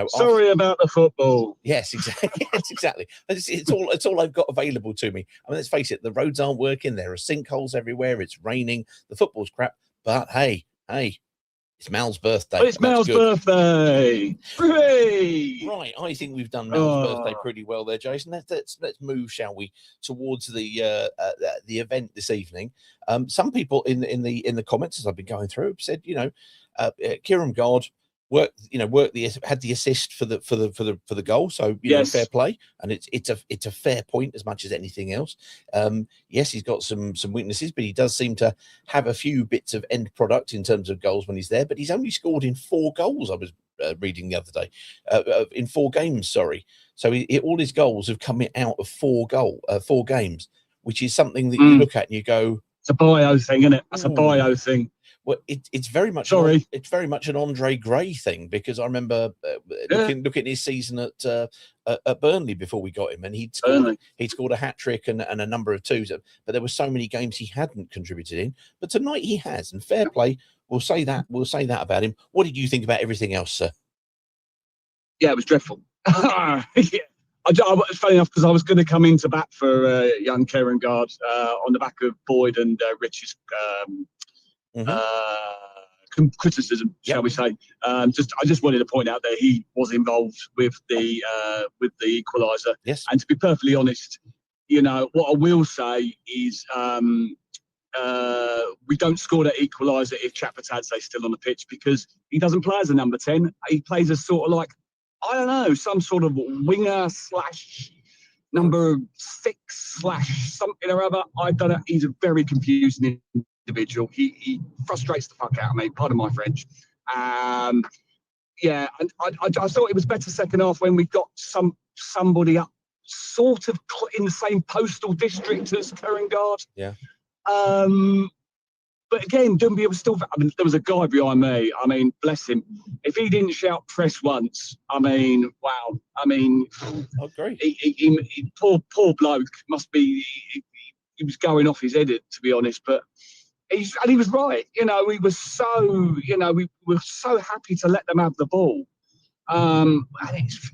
sorry about the football.
Yes, exactly. Yes, exactly. It's all I've got available to me. I mean, let's face it, the roads aren't working. There are sinkholes everywhere. It's raining. The football's crap. But hey, it's Mal's birthday.
It's Mal's birthday. Hooray!
Right, I think we've done Mal's birthday pretty well there, Jason. Let's move, shall we, towards the event this evening. Some people in the comments as I've been going through have said, Kieran God had the assist for the goal, so
yes,
fair play, and it's a fair point as much as anything else. Yes, he's got some weaknesses, but he does seem to have a few bits of end product in terms of goals when he's there. But he's only scored in 4 goals. I was reading the other day, in 4 games. Sorry, so all his goals have come out of 4 games, which is something that you look at and you go,
it's a bio thing, isn't it? That's a bio thing.
Well, it's very much it's very much an Andre Gray thing, because I remember looking at his season at Burnley before we got him, and he'd scored a hat-trick and a number of 2s, but there were so many games he hadn't contributed in. But tonight he has, and fair play. We'll say that about him. What did you think about everything else, sir?
Yeah, it was dreadful. Yeah. It's funny enough, because I was going to come into bat for young Kieran Gard on the back of Boyd and Rich's criticism, shall we say? I just wanted to point out that he was involved with the equaliser.
Yes.
And to be perfectly honest, what I will say is we don't score that equaliser if Chapatadze's still on the pitch, because he doesn't play as a number 10. He plays as sort of like, I don't know, some sort of winger / number 6 / something or other. I don't know. He's a very confusing individual. He frustrates the fuck out of me. Pardon my French. Yeah, and I thought it was better second half when we got somebody up sort of in the same postal district as Kieran Gard.
Yeah.
But again, Dunby was still. I mean, there was a guy behind me. I mean, bless him. If he didn't shout press once, I mean, wow. I mean,
oh, great.
He poor bloke must be. He was going off his head, to be honest. But he was right. We were so. We were so happy to let them have the ball. And it's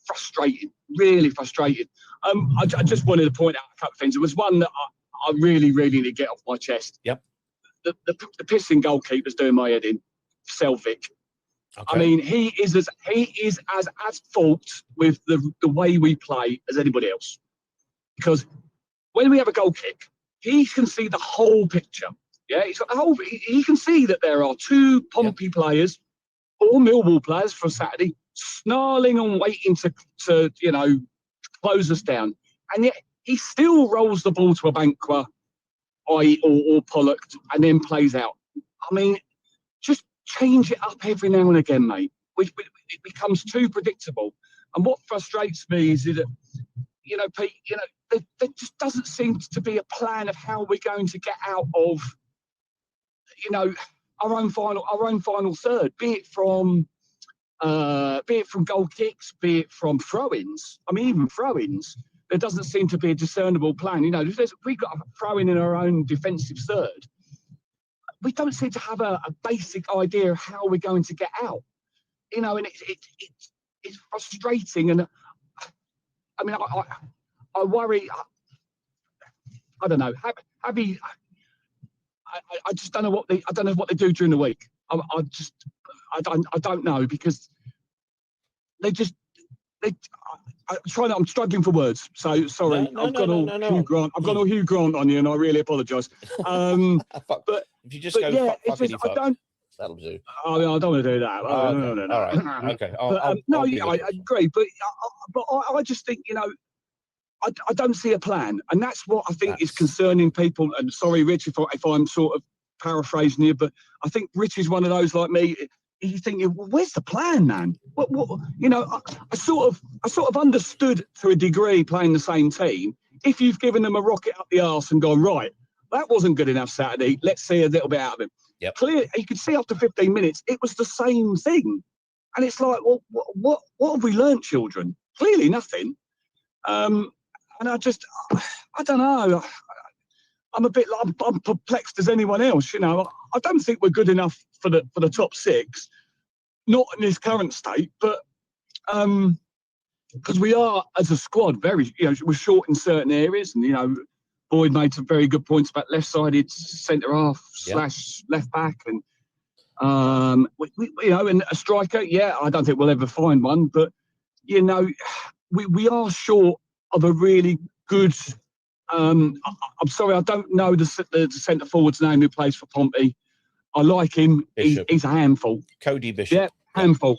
frustrating, really frustrating. I just wanted to point out a couple of things. There was one that I really need to get off my chest.
Yep.
The pissing goalkeeper's doing my head in. Selvik. Okay. I mean, he is as at fault with the way we play as anybody else. Because when we have a goal kick, he can see the whole picture. Yeah, he's got the whole. He can see that there are 2 Pompey players or Millwall players for Saturday snarling and waiting to close us down, and yet he still rolls the ball to a Banqua or Pollock and then plays out. I mean, just change it up every now and again, mate. It becomes too predictable. And what frustrates me is that, Pete, there just doesn't seem to be a plan of how we're going to get out of, our own final third, be it from goal kicks, be it from throw-ins. I mean, even throw-ins. There doesn't seem to be a discernible plan. We've got a throw-in our own defensive third. We don't seem to have a basic idea of how we're going to get out. And it's frustrating. And I mean, I worry. I don't know. I just don't know what they do during the week. I don't know, because I'm struggling for words, so sorry. I've got all Hugh Grant on you, and I really apologise. But
if you just go, that'll do.
I don't want to do that.
No. All right. Okay.
I agree, but I just think I don't see a plan, and that's what I think is concerning people. And sorry, Rich, if I'm sort of paraphrasing you, but I think Rich is one of those like me. You think, well, where's the plan, man? What you know? I sort of understood to a degree playing the same team. If you've given them a rocket up the arse and gone, right, that wasn't good enough Saturday, let's see a little bit out of him.
Yep.
Clear, you could see after 15 minutes, it was the same thing. And it's like, well, what have we learned, children? Clearly nothing. And I don't know. I'm a bit, I'm perplexed as anyone else. You know, I don't think we're good enough for the top six, not in this current state, but because we are as a squad very, you know, we're short in certain areas, and you know, Boyd made some very good points about left-sided centre half / left back, and you know, and a striker. Yeah, I don't think we'll ever find one, but you know, we are short of a really good. I'm sorry, I don't know the centre forward's name who plays for Pompey. I like him. He's a handful.
Cody Bishop.
Yeah, handful.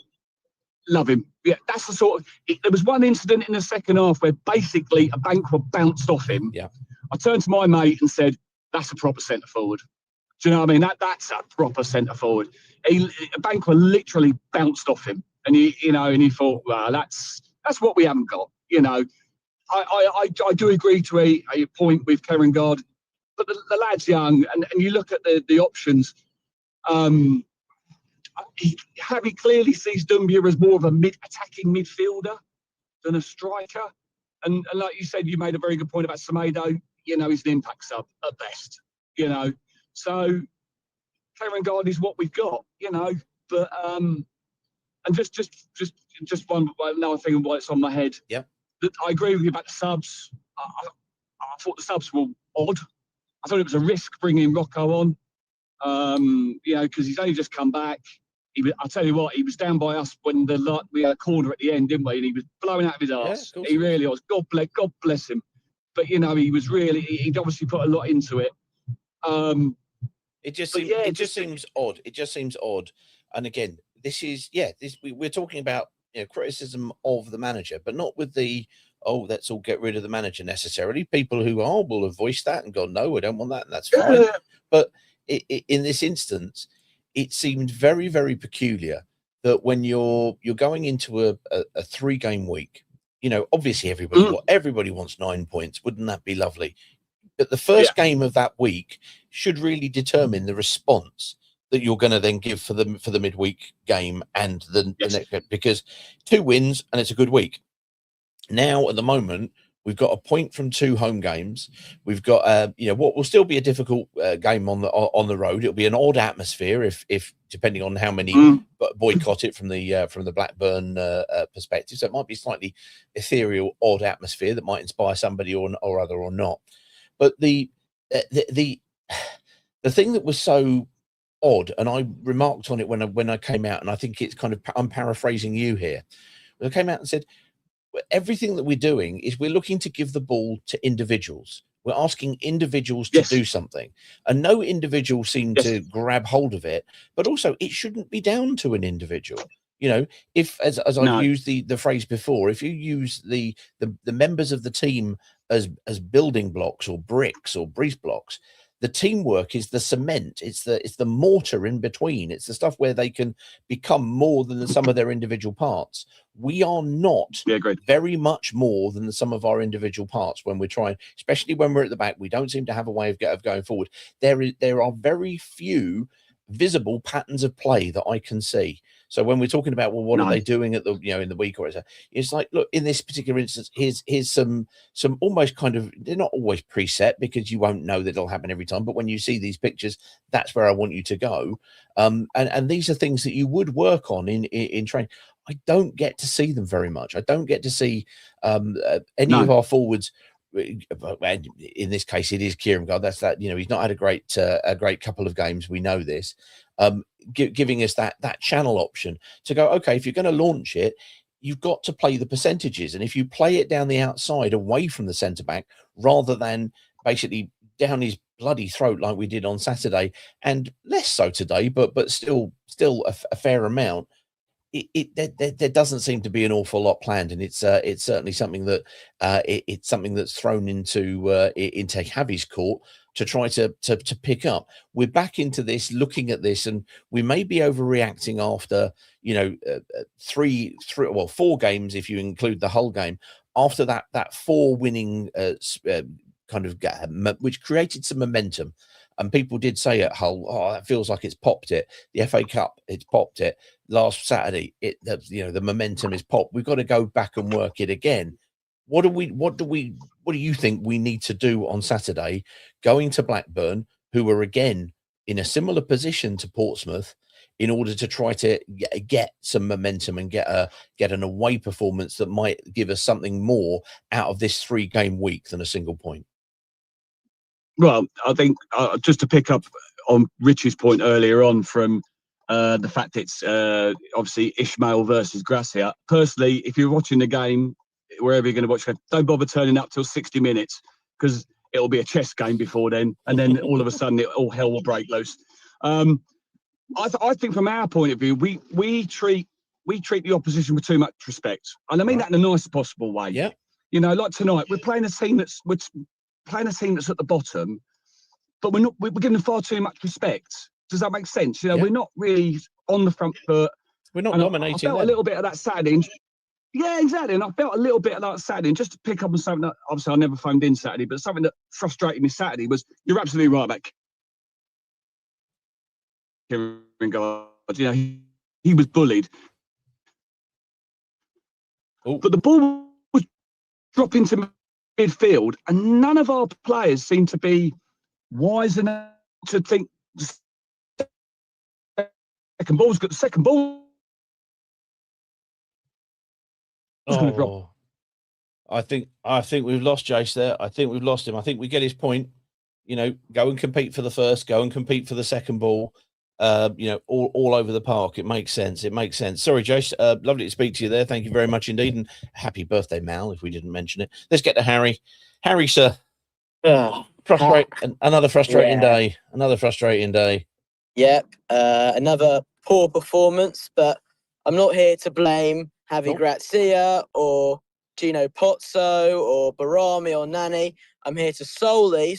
Love him. Yeah, that's the sort of. There was one incident in the second half where basically a Banquer bounced off him.
Yeah.
I turned to my mate and said, "That's a proper centre forward." Do you know what I mean? That's a proper centre forward. Banquer literally bounced off him, and he thought, well, that's what we haven't got. You know, I do agree to a point with Karen Gard, but the lad's young, and you look at the options. Harry clearly sees Doumbia as more of a attacking midfielder than a striker. And like you said, you made a very good point about Semedo. You know, he's an impact sub at best. You know, so Karen Gard is what we've got. You know, but and just one another thing while it's on my head.
Yeah,
I agree with you about the subs. I thought the subs were odd. I thought it was a risk bringing Rocco on. You know, because he's only just come back. I'll tell you what, he was down by us when we had a corner at the end, didn't we? And he was blowing out of his arse. Yeah, he really was. God bless him. But you know, he'd obviously put a lot into it.
It just seems odd. It just seems odd. And again, we're talking about, you know, criticism of the manager, but not with the let's all get rid of the manager necessarily. People who will have voiced that and gone, no, I don't want that, and that's fine. Yeah. But in this instance, it seemed very, very peculiar that when you're going into a 3-game week, you know, obviously everybody wants 9 points. Wouldn't that be lovely? But the first game of that week should really determine the response that you're going to then give for the midweek game and the next, because 2 wins and it's a good week. Now, at the moment, we've got a point from 2 home games. We've got, you know, what will still be a difficult game on the road. It'll be an odd atmosphere if depending on how many boycott it from the Blackburn perspective. So it might be slightly ethereal, odd atmosphere that might inspire somebody or other or not. But the thing that was so odd, and I remarked on it when I came out, and I think it's kind of, I'm paraphrasing you here. I came out and said, everything that we're doing is we're looking to give the ball to individuals. We're asking individuals to do something, and no individual seemed to grab hold of it. But also, it shouldn't be down to an individual. You know, if as I've used the phrase before, if you use the members of the team as building blocks or bricks or breeze blocks, the teamwork is the cement. It's the mortar in between. It's the stuff where they can become more than the sum of their individual parts. We are not very much more than the sum of our individual parts when we're trying, especially when we're at the back. We don't seem to have a way of going forward. There are very few visible patterns of play that I can see. So when we're talking about, well, what are they doing at the, you know, in the week or whatever, it's like, look, in this particular instance, here's some almost kind of, they're not always preset because you won't know that it'll happen every time. But when you see these pictures, that's where I want you to go. And these are things that you would work on in training. I don't get to see them very much. I don't get to see any of our forwards. In this case, it is Kieran Gard. That's that. You know, he's not had a great couple of games. We know this. Giving us that channel option to go, okay, if you're going to launch it, you've got to play the percentages. And if you play it down the outside away from the centre back rather than basically down his bloody throat like we did on Saturday, and less so today, but still a fair amount, there doesn't seem to be an awful lot planned, and it's certainly something that it's something that's thrown into Javi's court. to try to pick up. We're back into this, looking at this, and we may be overreacting after, 4 games, if you include the whole game, after that 4 winning which created some momentum. And people did say at Hull, "Oh, that feels like it's popped it." The FA Cup, it's popped it. Last Saturday, the momentum is popped. We've got to go back and work it again. What do you think we need to do on Saturday, going to Blackburn, who are again in a similar position to Portsmouth, in order to try to get some momentum and get an away performance that might give us something more out of this 3-game week than a single point?
Well, I think just to pick up on Rich's point earlier on from the fact it's obviously Ishmael versus Gracia. Personally, if you're watching the game, wherever you're going to watch it, don't bother turning up till 60 minutes because it'll be a chess game before then, and then all of a sudden all hell will break loose. I think from our point of view, we treat the opposition with too much respect, and I mean that in the nicest possible way.
Yeah.
Like tonight, we're playing a team that's at the bottom, but we're giving them far too much respect. Does that make sense? We're not really on the front foot.
We're not dominating.
I felt a little bit of that Saturday. Yeah, exactly. And I felt a little bit of that Saturday. And just to pick up on something that obviously I never phoned in Saturday, but something that frustrated me Saturday was you're absolutely right about Kieran Gard. He was bullied.
Ooh.
But the ball was dropping to midfield, and none of our players seem to be wise enough to think the second ball.
Oh, I think we've lost Jace there. I think we've lost him. I think we get his point. Go and compete for the first, go and compete for the second ball. All over the park. It makes sense. Sorry, Jace. Lovely to speak to you there. Thank you very much indeed. And happy birthday, Mal, if we didn't mention it. Let's get to Harry. Harry, sir. Another frustrating day. Another frustrating day.
Yep. Another poor performance, but I'm not here to blame Javi Grazia or Gino Pozzo or Barami or Nani. I'm here to solely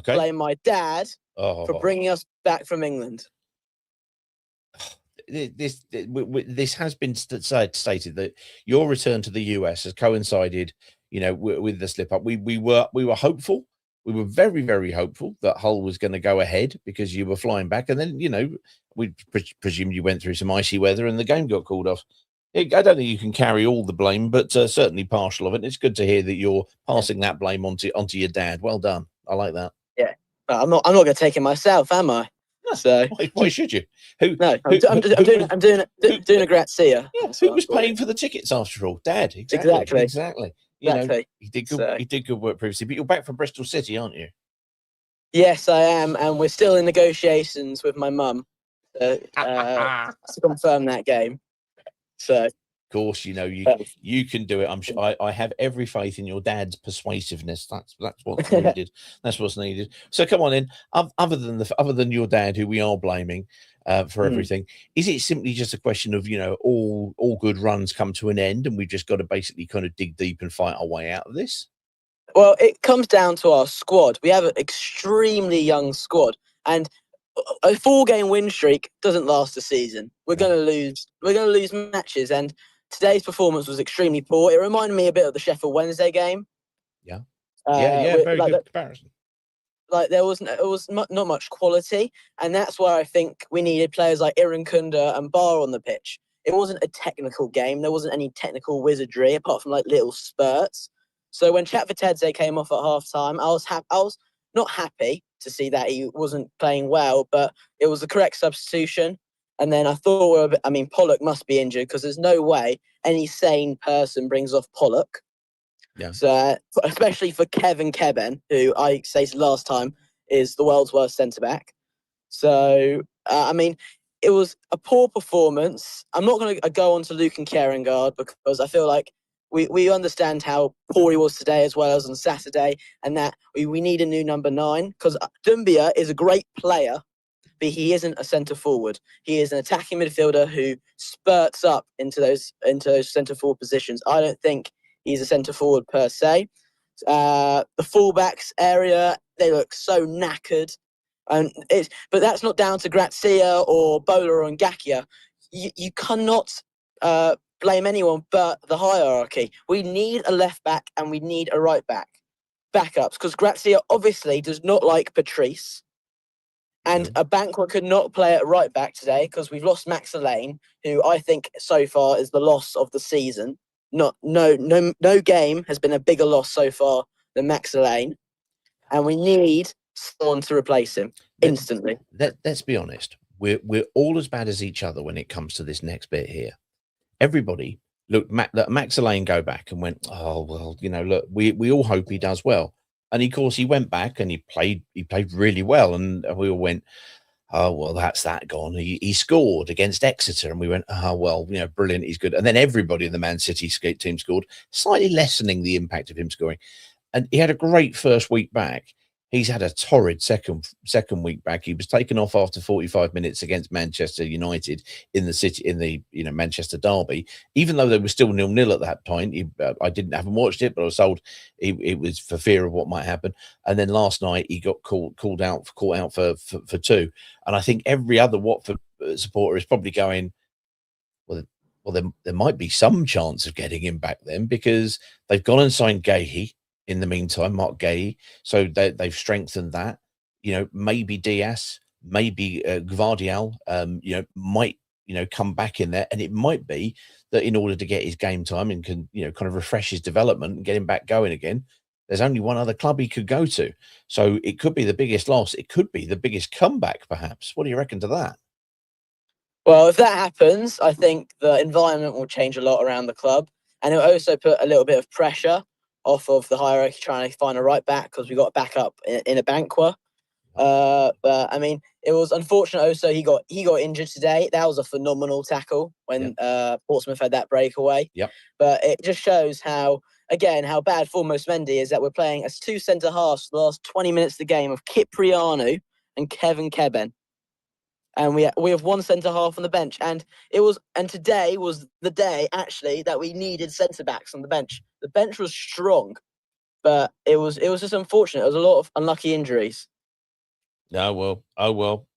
blame my dad for bringing us back from England.
This has been stated that your return to the US has coincided, with the slip up. We were hopeful. We were very, very hopeful that Hull was going to go ahead because you were flying back, and then we presumed you went through some icy weather and the game got called off. I don't think you can carry all the blame, but certainly partial of it. It's good to hear that you're passing that blame onto your dad. Well done. I like that.
Yeah, but I'm not going to take it myself, am I?
No,
so
why should you?
I'm doing a Grazia.
Yeah, who was paying for the tickets after all? Dad. Exactly. He did good work previously, but you're back from Bristol City, aren't you?
Yes, I am, and we're still in negotiations with my mum to confirm that game. So,
of course, you can do it. I'm sure. I have every faith in your dad's persuasiveness. That's what's needed. That's what's needed. So come on in. Other than your dad, who we are blaming for everything, is it simply just a question of all good runs come to an end, and we've just got to basically kind of dig deep and fight our way out of this?
Well, it comes down to our squad. We have an extremely young squad, and a 4-game win streak doesn't last a season. We're going to lose. We're going to lose matches, and today's performance was extremely poor. It reminded me a bit of the Sheffield Wednesday game.
Yeah. Very good comparison.
There was not much quality, and that's where I think we needed players like Irankunda and Barr on the pitch. It wasn't a technical game. There wasn't any technical wizardry apart from little spurts. So when Chatvatedze came off at half-time, I was not happy to see that he wasn't playing well, but it was the correct substitution. And then I thought, Pollock must be injured because there's no way any sane person brings off Pollock.
Yeah.
So, especially for Kevin Keben, who I stated last time is the world's worst centre-back. So, it was a poor performance. I'm not going to go on to Luke and Kierengard because I feel like we understand how poor he was today as well as on Saturday, and that we need a new number 9 because Doumbia is a great player, but he isn't a centre forward. He is an attacking midfielder who spurts up into those centre forward positions. I don't think he's a centre forward per se. The fullbacks area, they look so knackered. And but that's not down to Grazia or Bola or Ngakia. You cannot blame anyone but the hierarchy. We need a left back and we need a right back. Backups, because Grazia obviously does not like Patrice. And a Banquer could not play at right back today because we've lost Max Elaine, who I think so far is the loss of the season. No game has been a bigger loss so far than Max Elaine. And we need someone to replace him instantly.
Let's be honest. We're all as bad as each other when it comes to this next bit here. Everybody looked Max Elaine go back and went, oh well, look, we all hope he does well. And of course he went back and he played really well, and we all went, oh well, that's that gone. He scored against Exeter, and we went, oh well, brilliant, he's good. And then everybody in the Man City team scored, slightly lessening the impact of him scoring. And he had a great first week back. He's had a torrid second week back. He was taken off after 45 minutes against Manchester United in the Manchester derby, even though they were still 0-0 at that point. I haven't watched it, but I was told it was for fear of what might happen. And then last night he got called out for 2. And I think every other Watford supporter is probably going, well, there might be some chance of getting him back then, because they've gone and signed Gahey. In the meantime, Mark Gay, so they've strengthened that. Maybe Diaz, maybe Gvardiol, might come back in there, and it might be that in order to get his game time and can kind of refresh his development and get him back going again, there's only one other club he could go to. So it could be the biggest loss. It could be the biggest comeback, perhaps. What do you reckon to that?
Well, if that happens, I think the environment will change a lot around the club, and it will also put a little bit of pressure off of the hierarchy trying to find a right back, because we got a backup in a Banquer. But I mean, it was unfortunate also he got injured today. That was a phenomenal tackle when Portsmouth had that breakaway.
Yep.
But it just shows how bad foremost Mendy is, that we're playing as 2 centre halves for the last 20 minutes of the game of Kyprianou and Kevin Keben. And we have 1 centre half on the bench, and today was the day actually that we needed centre backs on the bench. The bench was strong, but it was just unfortunate. There was a lot of unlucky injuries.
Oh well.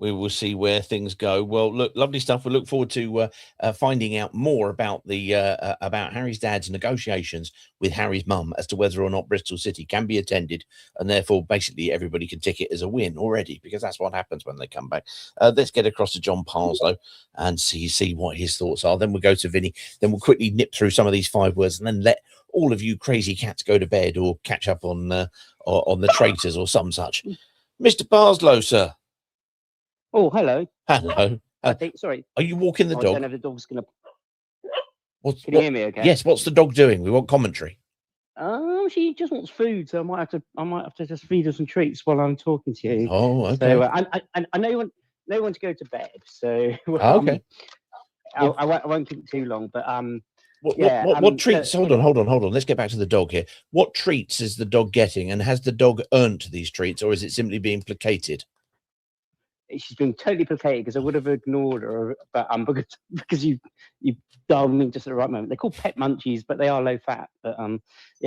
We will see where things go. Well, look, lovely stuff. We look forward to finding out more about about Harry's dad's negotiations with Harry's mum as to whether or not Bristol City can be attended, and therefore basically everybody can tick it as a win already, because that's what happens when they come back. Let's get across to John Parslow and see what his thoughts are. Then we'll go to Vinny. Then we'll quickly nip through some of these 5 words, and then let all of you crazy cats go to bed or catch up on the traitors or some such. Mr. Parslow, sir.
Oh, hello.
Hello.
Sorry.
Are you walking the dog?
I don't know if the dog's going to... Can you hear me okay?
Yes, what's the dog doing? We want commentary.
She just wants food, so I might have to just feed her some treats while I'm talking to you.
Oh, okay.
So I know you want to go to bed, so
okay.
I won't keep it too long, but
what treats? Hold on. Let's get back to the dog here. What treats is the dog getting, and has the dog earned these treats, or is it simply being placated?
She's been totally placated, because I would have ignored her, but because you dialed me just at the right moment. They're called pet munchies, but they are low fat. But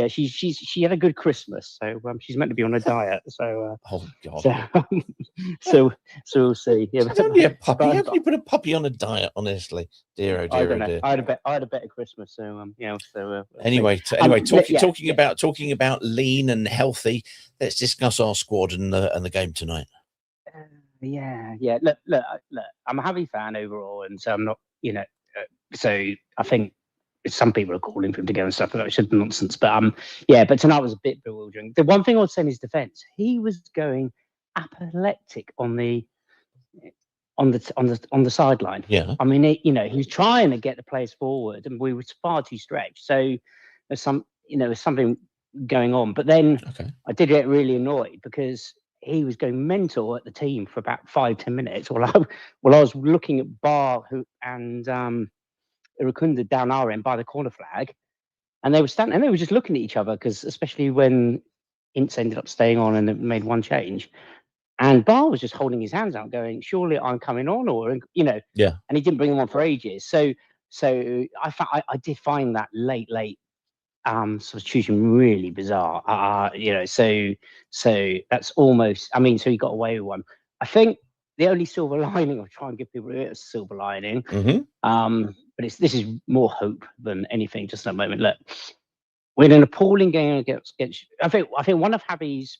she had a good Christmas, so she's meant to be on a diet. So
oh god.
So we'll see. Yeah,
she's only a puppy. How can you put a puppy on a diet? Honestly, dear oh dear.
I don't know.
Dear.
I had a better Christmas. So
Anyway, talking about lean and healthy. Let's discuss our squad and the game tonight.
Yeah. Look. I'm a Harry fan overall, and so I'm not. So I think some people are calling for him to go and stuff, but that's just nonsense. But but tonight was a bit bewildering. The one thing I would say in his defence, he was going apoplectic on the sideline.
Yeah.
I mean, he was trying to get the players forward, and we were far too stretched. So there's something going on. But then I did get really annoyed, because he was going mental at the team for about 5-10 minutes while I was looking at Bar and Irakunda down our end by the corner flag, and they were standing and they were just looking at each other, because especially when Ince ended up staying on and made one change, and Bar was just holding his hands out going, surely I'm coming on, or and he didn't bring him on for ages. So I did find that late substitution really bizarre. You know, so that's almost. I mean, so he got away with one. I think the only silver lining, I'll try and give people a silver lining. But this is more hope than anything. Just in a moment, look, we're in an appalling game against. I think one of Javi's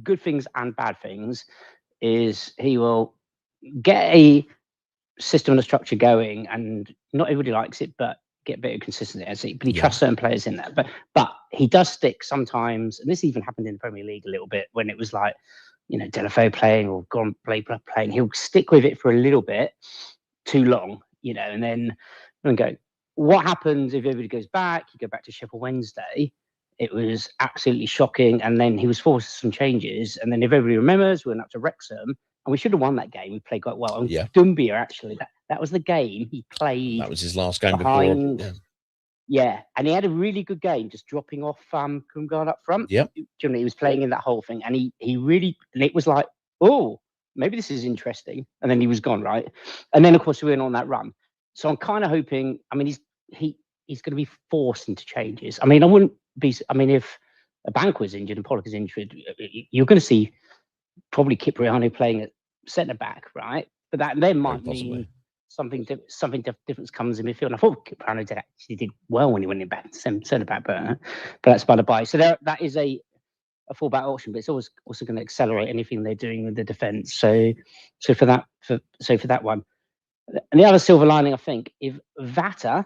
good things and bad things is he will get a system and a structure going, and not everybody likes it, but get a bit of consistency. But he trusts certain players in that. But he does stick sometimes, and this even happened in the Premier League a little bit when it was like, you know, Delafeu playing or Gone playing. He'll stick with it for a little bit too long, you know, and then go. What happens if everybody goes back? You go back to Sheffield Wednesday. It was absolutely shocking, and then he was forced to some changes. And then, if everybody remembers, we went up to Wrexham, and we should have won that game. We played quite well. And Doumbia, actually, that was the game he played.
That was his last game
behind,
before.
Yeah, and he had a really good game, just dropping off Kumgar up front.
Yep.
He was playing in that whole thing, and he really, and it was like, oh, maybe this is interesting. And then he was gone, right? And then, of course, we went on that run. So I'm kind of hoping. I mean, he's going to be forced into changes. I mean, I wouldn't be. I mean, if a Bank was injured and Pollock is injured, you're going to see probably Cipriano playing at centre back, right? But that then might mean something different comes in midfield. And I thought Cipriano did well when he went in back centre back, but that's by the by. So that is a fullback option, but it's also going to accelerate anything they're doing with the defence. So for that one. And the other silver lining, I think, if Vata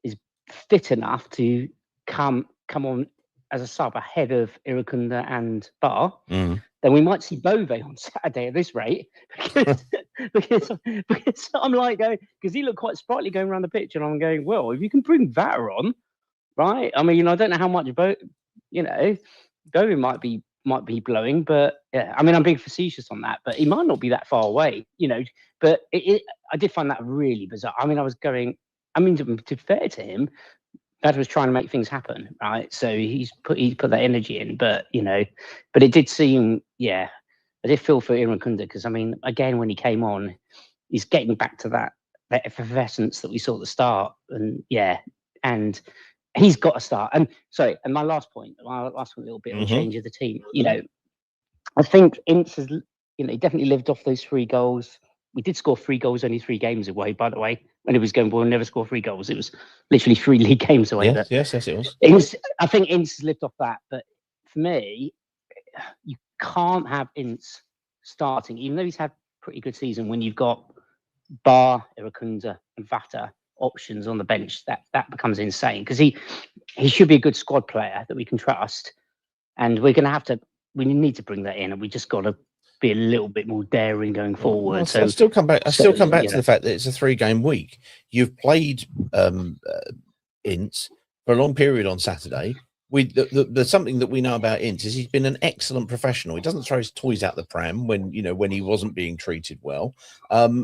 is fit enough to come on as a sub ahead of Irukunda and Bar, then we might see Bove on Saturday at this rate. Because I'm like going, because he looked quite sprightly going around the pitch, and I'm going, well, if you can bring Vata on, right? I mean, I don't know how much Bove might be blowing, but yeah, I mean, I'm being facetious on that, but he might not be that far away, you know. But I did find that really bizarre. I mean, to be fair to him, Dad was trying to make things happen, right? So he put that energy in, but you know, but it did seem, I did feel for Irukunda, because I mean, again, when he came on, he's getting back to that effervescence that we saw at the start, and he's got to start. And my last point, a little bit on change of the team. You know, I think Ince has, he definitely lived off those 3 goals. We did score 3 goals only 3 games away, by the way. When it was going, we'll never score 3 goals. It was literally 3 league games away.
Yes, it was.
I think Ince has lived off that. But for me, you can't have Ince starting, even though he's had a pretty good season, when you've got Bar, Irukunda, and Vata options on the bench. That becomes insane, because he should be a good squad player that we can trust, and we need to bring that in, and we just got to be a little bit more daring going forward.
I still come back to the fact that it's a 3-game week. You've played Ince for a long period on Saturday. There's something that we know about Ince is he's been an excellent professional. He doesn't throw his toys out the pram when he wasn't being treated well.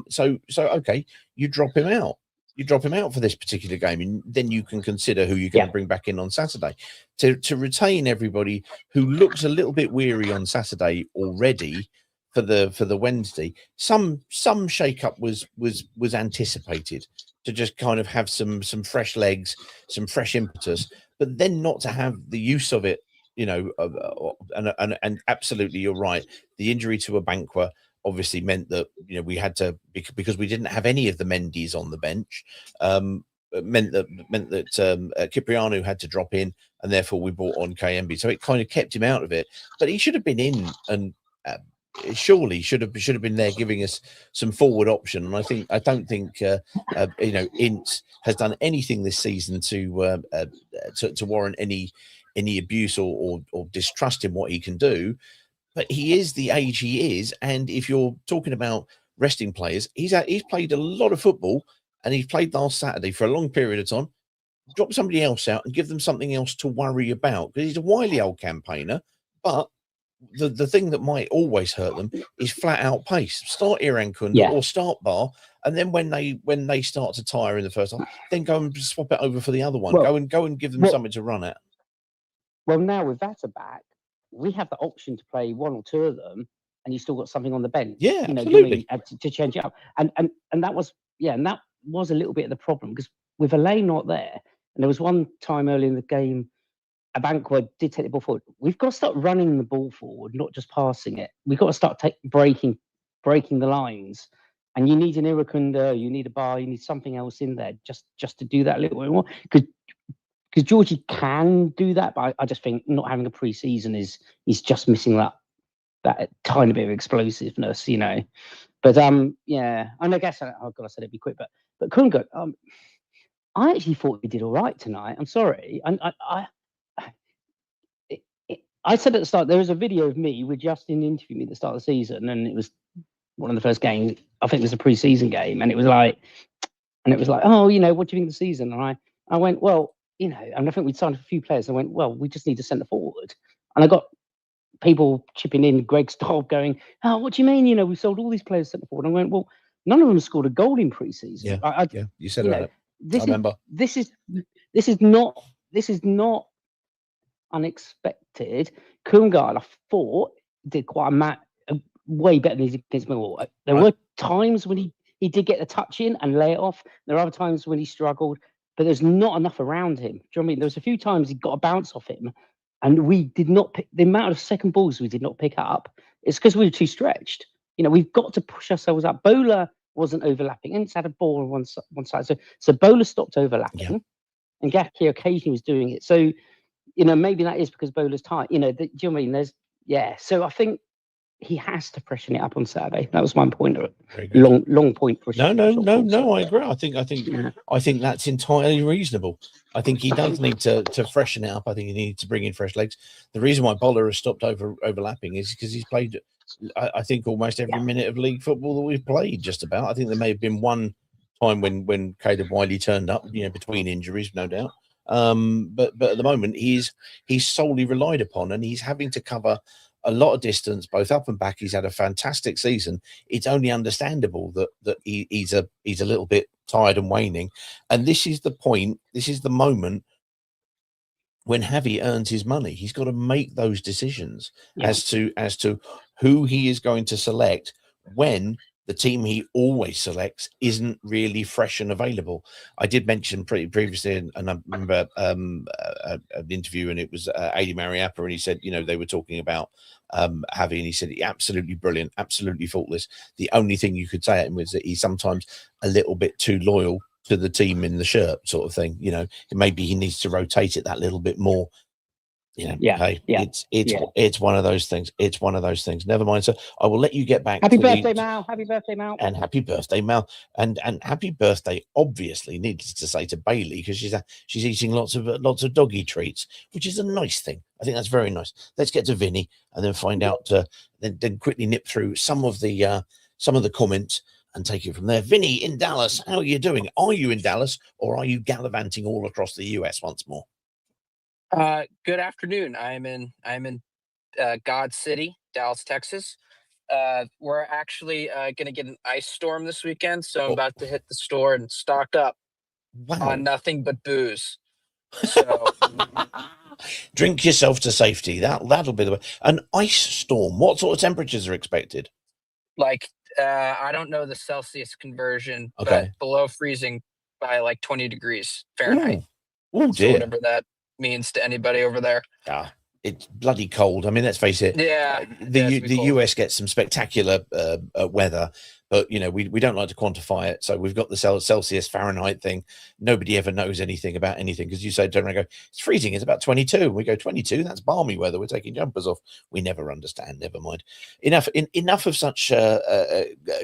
So okay, you drop him out. You drop him out for this particular game, and then you can consider who you're going to bring back in on Saturday. To retain everybody who looks a little bit weary on Saturday already for the Wednesday. Some shake-up was anticipated, to just kind of have some fresh legs, some fresh impetus, but then not to have the use of it. And absolutely, you're right. The injury to Abankwa obviously meant that we had to, because we didn't have any of the Mendy's on the bench. Meant that Cipriano had to drop in, and therefore we brought on KMB. So it kind of kept him out of it. But he should have been in, and surely should have been there giving us some forward option. And I don't think Ince has done anything this season to warrant any abuse or distrust in what he can do. But he is the age he is, and if you're talking about resting players, he's played a lot of football, and he's played last Saturday for a long period of time. Drop somebody else out and give them something else to worry about, because he's a wily old campaigner. But the thing that might always hurt them is flat out pace. Start Irukunda or start Bar, and then when they start to tire in the first half, then go and swap it over for the other one. Go and give them something to run at.
Well, now with Vata back, we have the option to play 1 or 2 of them, and you still got something on the bench.
Yeah, absolutely.
To change it up, and that was a little bit of the problem, because with Elaine not there, And there was one time early in the game, Abankwah did take the ball forward. We've got to start running the ball forward, not just passing it. We've got to start breaking the lines. And you need an Irukunda, you need a bar, you need something else in there just to do that a little bit more. Because Georgie can do that, but I just think not having a pre-season is just missing that tiny bit of explosiveness, you know. But yeah, and I guess I said it'd be quick, but Kunga, I actually thought he did all right tonight. I'm sorry, and I said at the start there was a video of me with Justin interviewing me at the start of the season, and it was one of the first games. I think it was a pre-season game, and it was like, oh, you know, what do you think of the season? And I went, well, you know, and I think we'd signed a few players. I went, well, we just need a centre forward, and I got people chipping in, Greg Staub going, oh, what do you mean? You know, we sold all these players centre forward. And I went, well, none of them scored a goal in pre-season.
Yeah, you said about it. I remember.
This is not unexpected. Kumgar, I thought, did quite way better than he did against Millwall. There were times when he did get the touch in and lay it off. There are other times when he struggled, but there's not enough around him. Do you know what I mean? There was a few times he got a bounce off him, and we did not pick the amount of second balls we did not pick up. It's because we were too stretched. You know, we've got to push ourselves up. Bowler wasn't overlapping, and it's had a ball on one side. So Bowler stopped overlapping, and Gaki occasionally was doing it. So, you know, maybe that is because Bowler's tight. You know, do you know what I mean? So I think he has to freshen it up on Saturday. That was my point. Long point for
No. I agree. I think that's entirely reasonable. I think he does need to freshen it up. I think he needs to bring in fresh legs. The reason why Bowler has stopped overlapping is because he's played, I think, almost every minute of league football that we've played. Just about. I think there may have been one time when Caleb Wiley turned up, you know, between injuries, no doubt. But at the moment he's solely relied upon, and he's having to cover a lot of distance, both up and back. He's had a fantastic season. It's only understandable that he's a little bit tired and waning. And this is the point. This is the moment when Javi earns his money. He's got to make those decisions as to who he is going to select when the team he always selects isn't really fresh and available. I did mention previously, and I remember an interview, and it was Adi Mariappa, and he said, you know, they were talking about Javi, and he said, absolutely brilliant, absolutely faultless. The only thing you could say at him was that he's sometimes a little bit too loyal to the team in the shirt, sort of thing. You know, maybe he needs to rotate it that little bit more. You know, it's one of those things. It's one of those things. Never mind. So I will let you get back.
Happy birthday, Mal. Happy birthday, Mal.
And happy birthday, Mal. And happy birthday, obviously, needless to say, to Bailey, because she's eating lots of doggy treats, which is a nice thing. I think that's very nice. Let's get to Vinny and then find out. Then quickly nip through some of the comments and take it from there. Vinny in Dallas, how are you doing? Are you in Dallas, or are you gallivanting all across the US once more?
Good afternoon. I'm in God City, Dallas, Texas. We're actually gonna get an ice storm this weekend, so I'm about to hit the store and stock up on nothing but booze. So
drink yourself to safety. That'll be the way. An ice storm. What sort of temperatures are expected?
Like I don't know the Celsius conversion, but below freezing by like 20 degrees Fahrenheit.
Oh dear.
So whatever that means to anybody over there.
Yeah, it's bloody cold. I mean, let's face it.
Yeah,
the US gets some spectacular weather, but you know we don't like to quantify it. So we've got the Celsius Fahrenheit thing. Nobody ever knows anything about anything, because you say, "Don't I go? It's freezing. It's about 22." And we go 22. That's balmy weather. We're taking jumpers off. We never understand. Never mind. Enough of such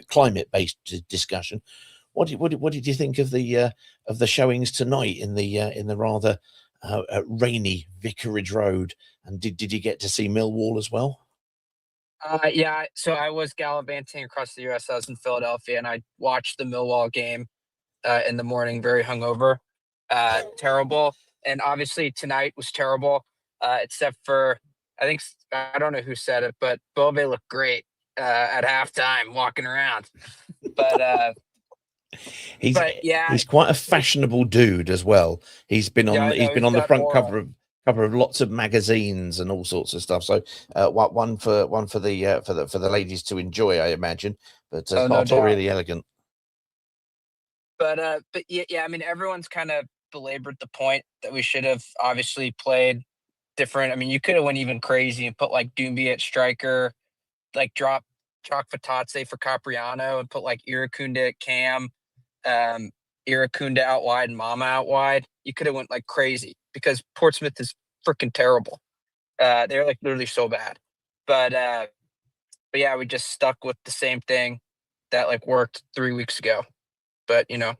climate-based discussion. What did you think of the showings tonight in the rather rainy Vicarage Road? And did you get to see Millwall as well?
Yeah, so I was gallivanting across the US. I was in Philadelphia, and I watched the Millwall game in the morning, very hungover. Terrible. And obviously tonight was terrible, except for, I don't know who said it, but Bove looked great at halftime walking around. But
he's quite a fashionable dude as well. He's been on the front cover of lots of magazines and all sorts of stuff. So one for the ladies to enjoy, I imagine. But not really elegant.
But yeah, I mean, everyone's kind of belabored the point that we should have obviously played different. I mean, you could have went even crazy and put like Doomby at striker, like drop Chalk Fatazze for Capriano and put like Iracunda at cam, Iracunda out wide and Mama out wide. You could have went like crazy because Portsmouth is freaking terrible. They're like literally so bad. But yeah, we just stuck with the same thing that like worked 3 weeks ago. But you know,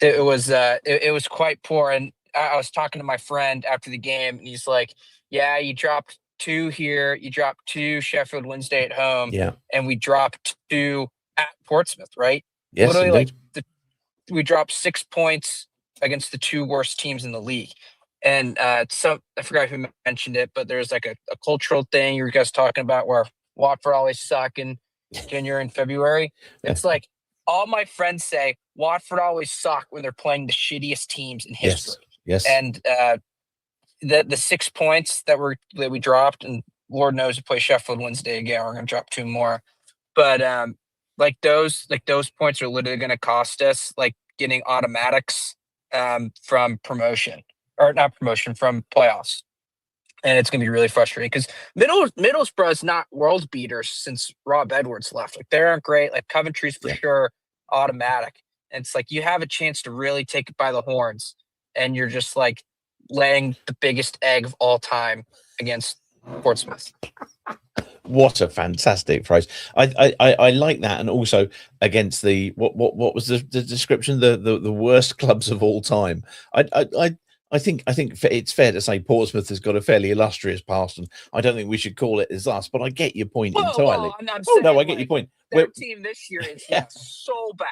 it was quite poor. And I was talking to my friend after the game, and he's like, "Yeah, you dropped 2 here, you dropped 2 Sheffield Wednesday at home,
Yeah.
and we dropped 2 at Portsmouth, right?
Yes,
Literally,
indeed.
like we dropped 6 points against the 2 worst teams in the league." And so I forgot who mentioned it, but there's like a cultural thing you were guys talking about where Watford always suck in January and February. It's like all my friends say Watford always suck when they're playing the shittiest teams in history.
Yes.
And the 6 points that we dropped, and Lord knows we play Sheffield Wednesday again, we're gonna drop 2 more. But like those points are literally gonna cost us like getting automatics from promotion. Or not promotion, from playoffs. And it's going to be really frustrating because Middlesbrough's not world beaters since Rob Edwards left. Like, they aren't great. Like, Coventry's for sure automatic. And it's like you have a chance to really take it by the horns, and you're just like laying the biggest egg of all time against Portsmouth.
What a fantastic phrase! I like that, and also against the what was the description, the worst clubs of all time. I think it's fair to say Portsmouth has got a fairly illustrious past, and I don't think we should call it as us. But I get your point entirely.
I'm
oh
saying,
no, I get your point.
Their team this year is so bad.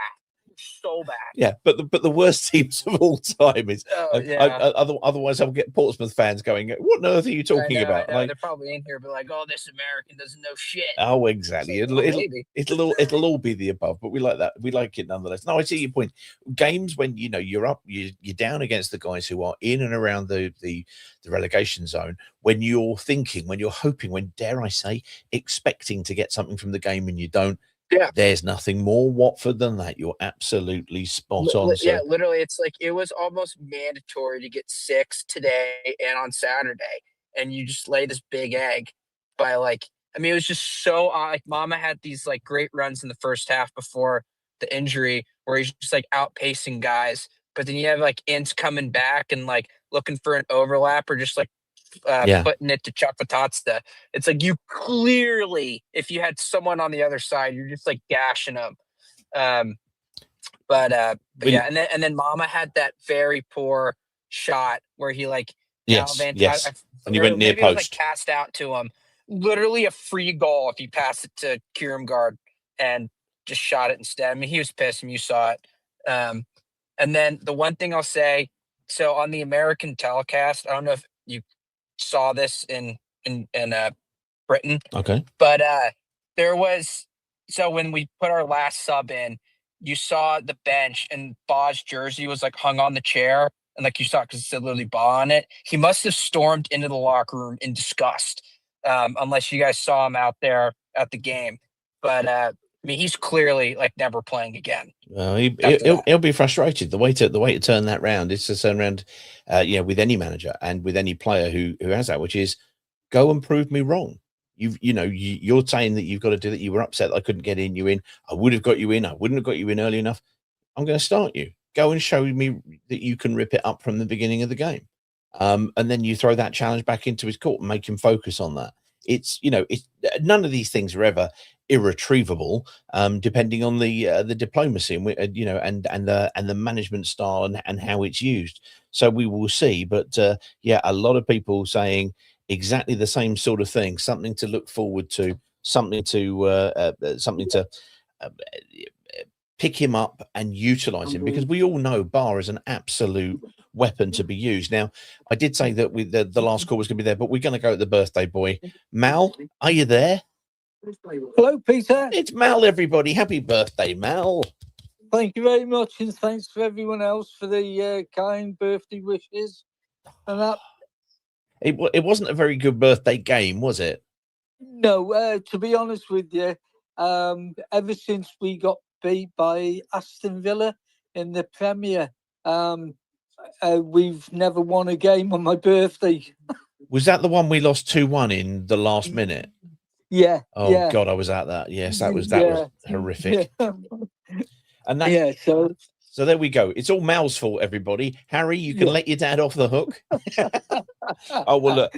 So bad.
Yeah, but the worst teams of all time is.
Yeah.
Otherwise, I'll get Portsmouth fans going, "What on earth are you talking about?"
I know.
Like,
They're probably in here, but like, "Oh, this American doesn't know shit."
oh, exactly. It'll all be the above, but we like that. We like it nonetheless. No, I see your point. Games when you're up, you're down against the guys who are in and around the relegation zone. When you're thinking, when you're hoping, when dare I say, expecting to get something from the game and you don't.
Yeah,
there's nothing more Watford than that. You're absolutely spot on.
Yeah, literally, it's like it was almost mandatory to get 6 today and on Saturday, and you just lay this big egg by like. I mean, it was just so like Mama had these like great runs in the first half before the injury, where he's just like outpacing guys, but then you have like Ince coming back and like looking for an overlap or just like putting it to Chuck Fatazze. It's like you clearly, if you had someone on the other side, you're just like gashing them. But yeah, and then Mama had that very poor shot where he like
yes, and he went near post.
It was like passed out to him. Literally a free goal if you pass it to Kieramgard and just shot it instead. I mean, he was pissed and you saw it. And then the one thing I'll say, so on the American telecast, I don't know if you saw this in Britain.
Okay.
But there was, so when we put our last sub in, you saw the bench and Bau's jersey was like hung on the chair, and like you saw because it said literally Bau on it. He must have stormed into the locker room in disgust, unless you guys saw him out there at the game. But I mean, he's clearly like never playing again.
Well, he'll be frustrated. The way to turn that round is to turn around, with any manager and with any player who has that, which is go and prove me wrong. You're saying that you've got to do that. You were upset that I couldn't get in. You in. I would have got you in. I wouldn't have got you in early enough. I'm going to start you. Go and show me that you can rip it up from the beginning of the game. And then you throw that challenge back into his court and make him focus on that. It's none of these things are ever irretrievable, depending on the diplomacy and and the management style and how it's used. So we will see. But a lot of people saying exactly the same sort of thing, something to look forward to, something to pick him up and utilize him, because we all know Bar is an absolute weapon to be used. Now, I did say that with the last call was going to be there, but we're going to go at the birthday boy. Mal, are you there?
Hello, Peter.
It's Mal, everybody. Happy birthday, Mal.
Thank you very much, and thanks for everyone else for the kind birthday wishes. And that.
It wasn't a very good birthday game, was it?
No, to be honest with you, ever since we got beat by Aston Villa in the Premier, we've never won a game on my birthday.
Was that the one we lost 2-1 in the last minute?
Yeah.
Oh
yeah.
God, I was at that. Yes, that was horrific.
Yeah.
And that,
Yeah.
So there we go. It's all Mal's fault, everybody. Harry, you can let your dad off the hook. Oh well, look.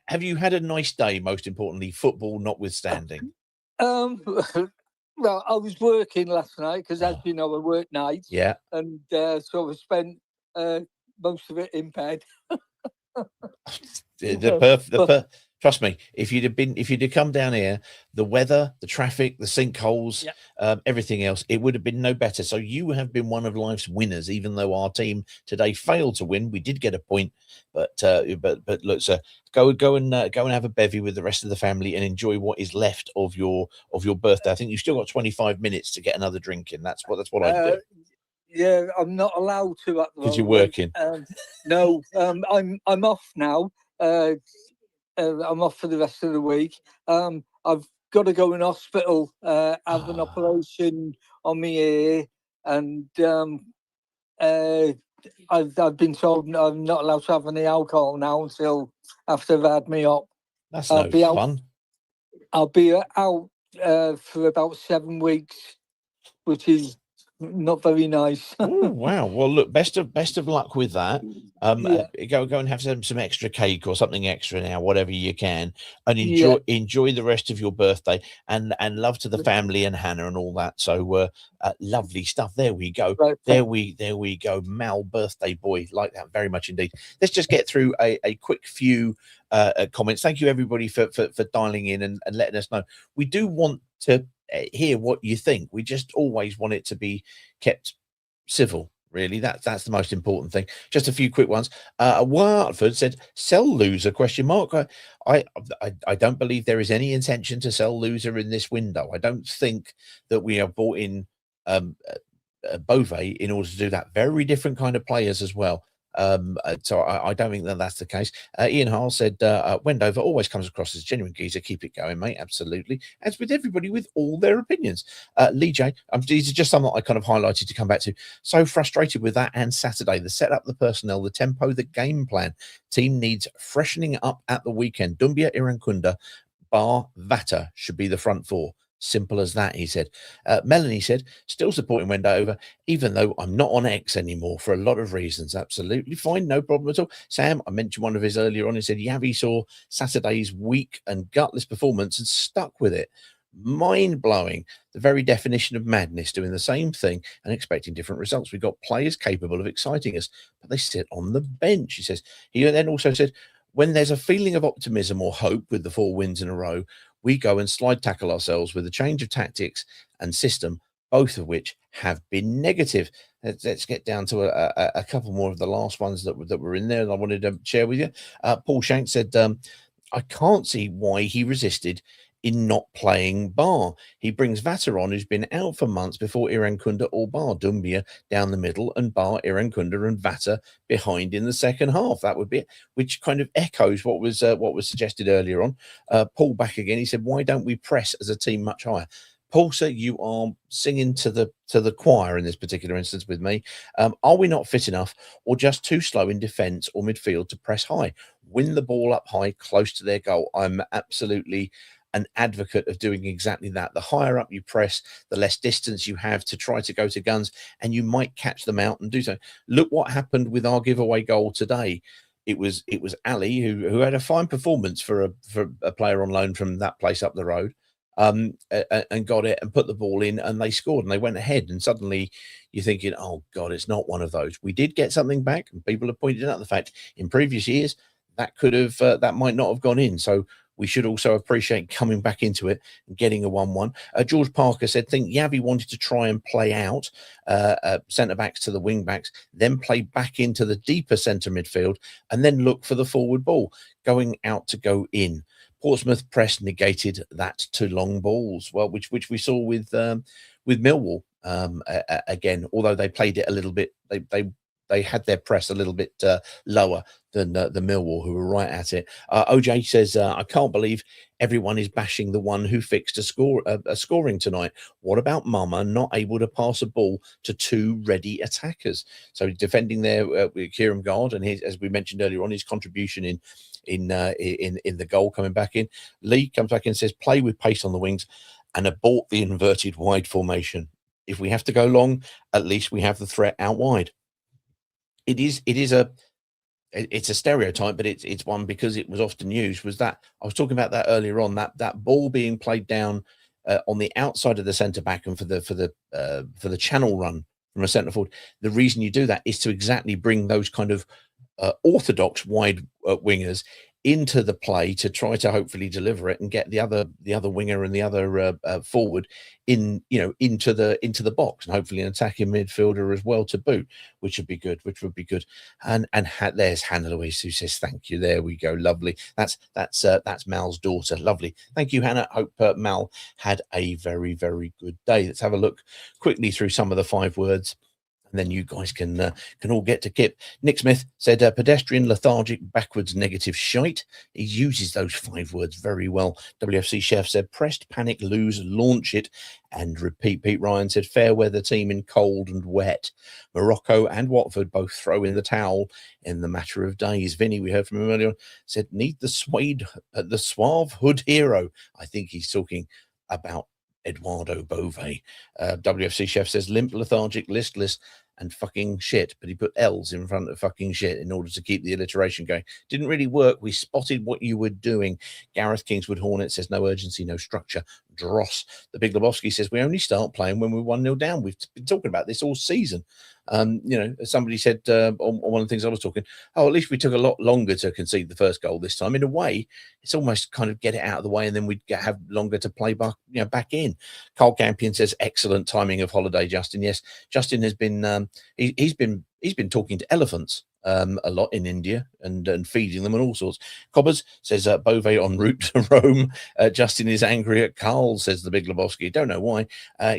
Have you had a nice day? Most importantly, football notwithstanding.
Well, I was working last night because, as you know, I work nights.
Yeah.
And so I spent most of it in bed.
Trust me, if you'd come down here, the weather, the traffic, the sinkholes, everything else, it would have been no better. So you have been one of life's winners, even though our team today failed to win. We did get a point, but look, sir, go and have a bevy with the rest of the family and enjoy what is left of your birthday. I think you've still got 25 minutes to get another drink in. That's what I do.
Yeah, I'm not allowed to at the moment
because you're working.
No, I'm off now. I'm off for the rest of the week. I've got to go in hospital, have an operation on my ear, and I've been told I'm not allowed to have any alcohol now until after I've had me up.
That's no fun.
I'll be out for about 7 weeks, which is not very nice.
Oh wow! Well, look, best of luck with that. Go and have some extra cake or something extra now, whatever you can, and enjoy the rest of your birthday, and love to the family and Hannah and all that. So lovely stuff. There we go.
Right.
There we go. Mal, birthday boy, like that very much indeed. Let's just get through a quick few comments. Thank you everybody for dialing in and letting us know. We do want to hear what you think. We just always want it to be kept civil, really. That's the most important thing. Just a few quick ones. Watford said sell loser ? I don't believe there is any intention to sell loser in this window. I don't think that we have bought in Bove in order to do that. Very different kind of players as well. So I don't think that's the case. Ian Hall said Wendover always comes across as genuine geezer. Keep it going, mate. Absolutely. As with everybody with all their opinions. Lee J, these are just some that I kind of highlighted to come back to. So frustrated with that and Saturday. The setup, the personnel, the tempo, the game plan. Team needs freshening up at the weekend. Dumbia, Irankunda, Bar, Vata should be the front four. Simple as that, he said. Melanie said, still supporting Wendover, even though I'm not on X anymore for a lot of reasons. Absolutely fine, no problem at all. Sam, I mentioned one of his earlier on. He said, Yavi saw Saturday's weak and gutless performance and stuck with it. Mind-blowing. The very definition of madness, doing the same thing and expecting different results. We've got players capable of exciting us, but they sit on the bench, he says. He then also said, when there's a feeling of optimism or hope with the 4 wins in a row, we go and slide tackle ourselves with a change of tactics and system, both of which have been negative. Let's get down to a couple more of the last ones that were in there and I wanted to share with you. Paul Shank said, I can't see why he resisted in not playing Bar. He brings Vata on, who's been out for months before Irankunda or Bar. Dumbia down the middle and Bar, Irankunda and Vata behind in the second half. That would be it, which kind of echoes what was suggested earlier on. Paul back again. He said, why don't we press as a team much higher? Paul, sir, you are singing to the choir in this particular instance with me. Are we not fit enough or just too slow in defence or midfield to press high? Win the ball up high, close to their goal. I'm absolutely an advocate of doing exactly that. The higher up you press, the less distance you have to try to go to guns, and you might catch them out and do so. Look what happened with our giveaway goal today. It was Ali who had a fine performance for a player on loan from that place up the road, and got it and put the ball in, and they scored and they went ahead. And suddenly you're thinking, oh God, it's not one of those. We did get something back, and people have pointed out the fact in previous years that could have that might not have gone in. So we should also appreciate coming back into it and getting a 1-1. George Parker said, think Yavi wanted to try and play out centre-backs to the wing-backs, then play back into the deeper centre midfield, and then look for the forward ball, going out to go in. Portsmouth press negated that to long balls, well, which we saw with Millwall again, although they played it a little bit, they they had their press a little bit lower than the Millwall, who were right at it. OJ says, I can't believe everyone is bashing the one who fixed a scoring tonight. What about Mama not able to pass a ball to two ready attackers? So defending there with Kieran Gard, and his, as we mentioned earlier on, his contribution in the goal coming back in. Lee comes back in and says, play with pace on the wings and abort the inverted wide formation. If we have to go long, at least we have the threat out wide. It's a stereotype, but it's one because it was often used. Was that I was talking about that earlier on, that ball being played down on the outside of the centre back, and for the channel run from a centre forward. The reason you do that is to exactly bring those kind of orthodox wide wingers into the play to try to hopefully deliver it and get the other winger and the other forward into the box, and hopefully an attacking midfielder as well to boot, which would be good. And there's Hannah Louise who says thank you. There we go, lovely. That's Mal's daughter. Lovely, thank you, Hannah. Hope Mal had a very, very good day. Let's have a look quickly through some of the 5 words, and then you guys can all get to Kip. Nick Smith said, pedestrian, lethargic, backwards, negative shite. He uses those 5 words very well. WFC Chef said, pressed, panic, lose, launch it, and repeat. Pete Ryan said, fair weather team in cold and wet. Morocco and Watford both throw in the towel in the matter of days. Vinny, we heard from him earlier on, said, need the suave hood hero. I think he's talking about Eduardo Bove. WFC Chef says, limp, lethargic, listless, and fucking shit, but he put L's in front of fucking shit in order to keep the alliteration going. Didn't really work. We spotted what you were doing. Gareth Kingswood Hornet says, no urgency, no structure. Dross. The Big Lebowski says, we only start playing when we're 1-0 down. We've been talking about this all season. Somebody said on one of the things I was talking, at least we took a lot longer to concede the first goal this time. In a way, it's almost kind of get it out of the way, and then we'd have longer to play back in. Carl Campion says, excellent timing of holiday, Justin. Yes, Justin has been he's been talking to elephants a lot in India and feeding them and all sorts. Cobbers says, Bove en route to Rome. Justin is angry at Carl, says the Big Lebowski. Don't know why.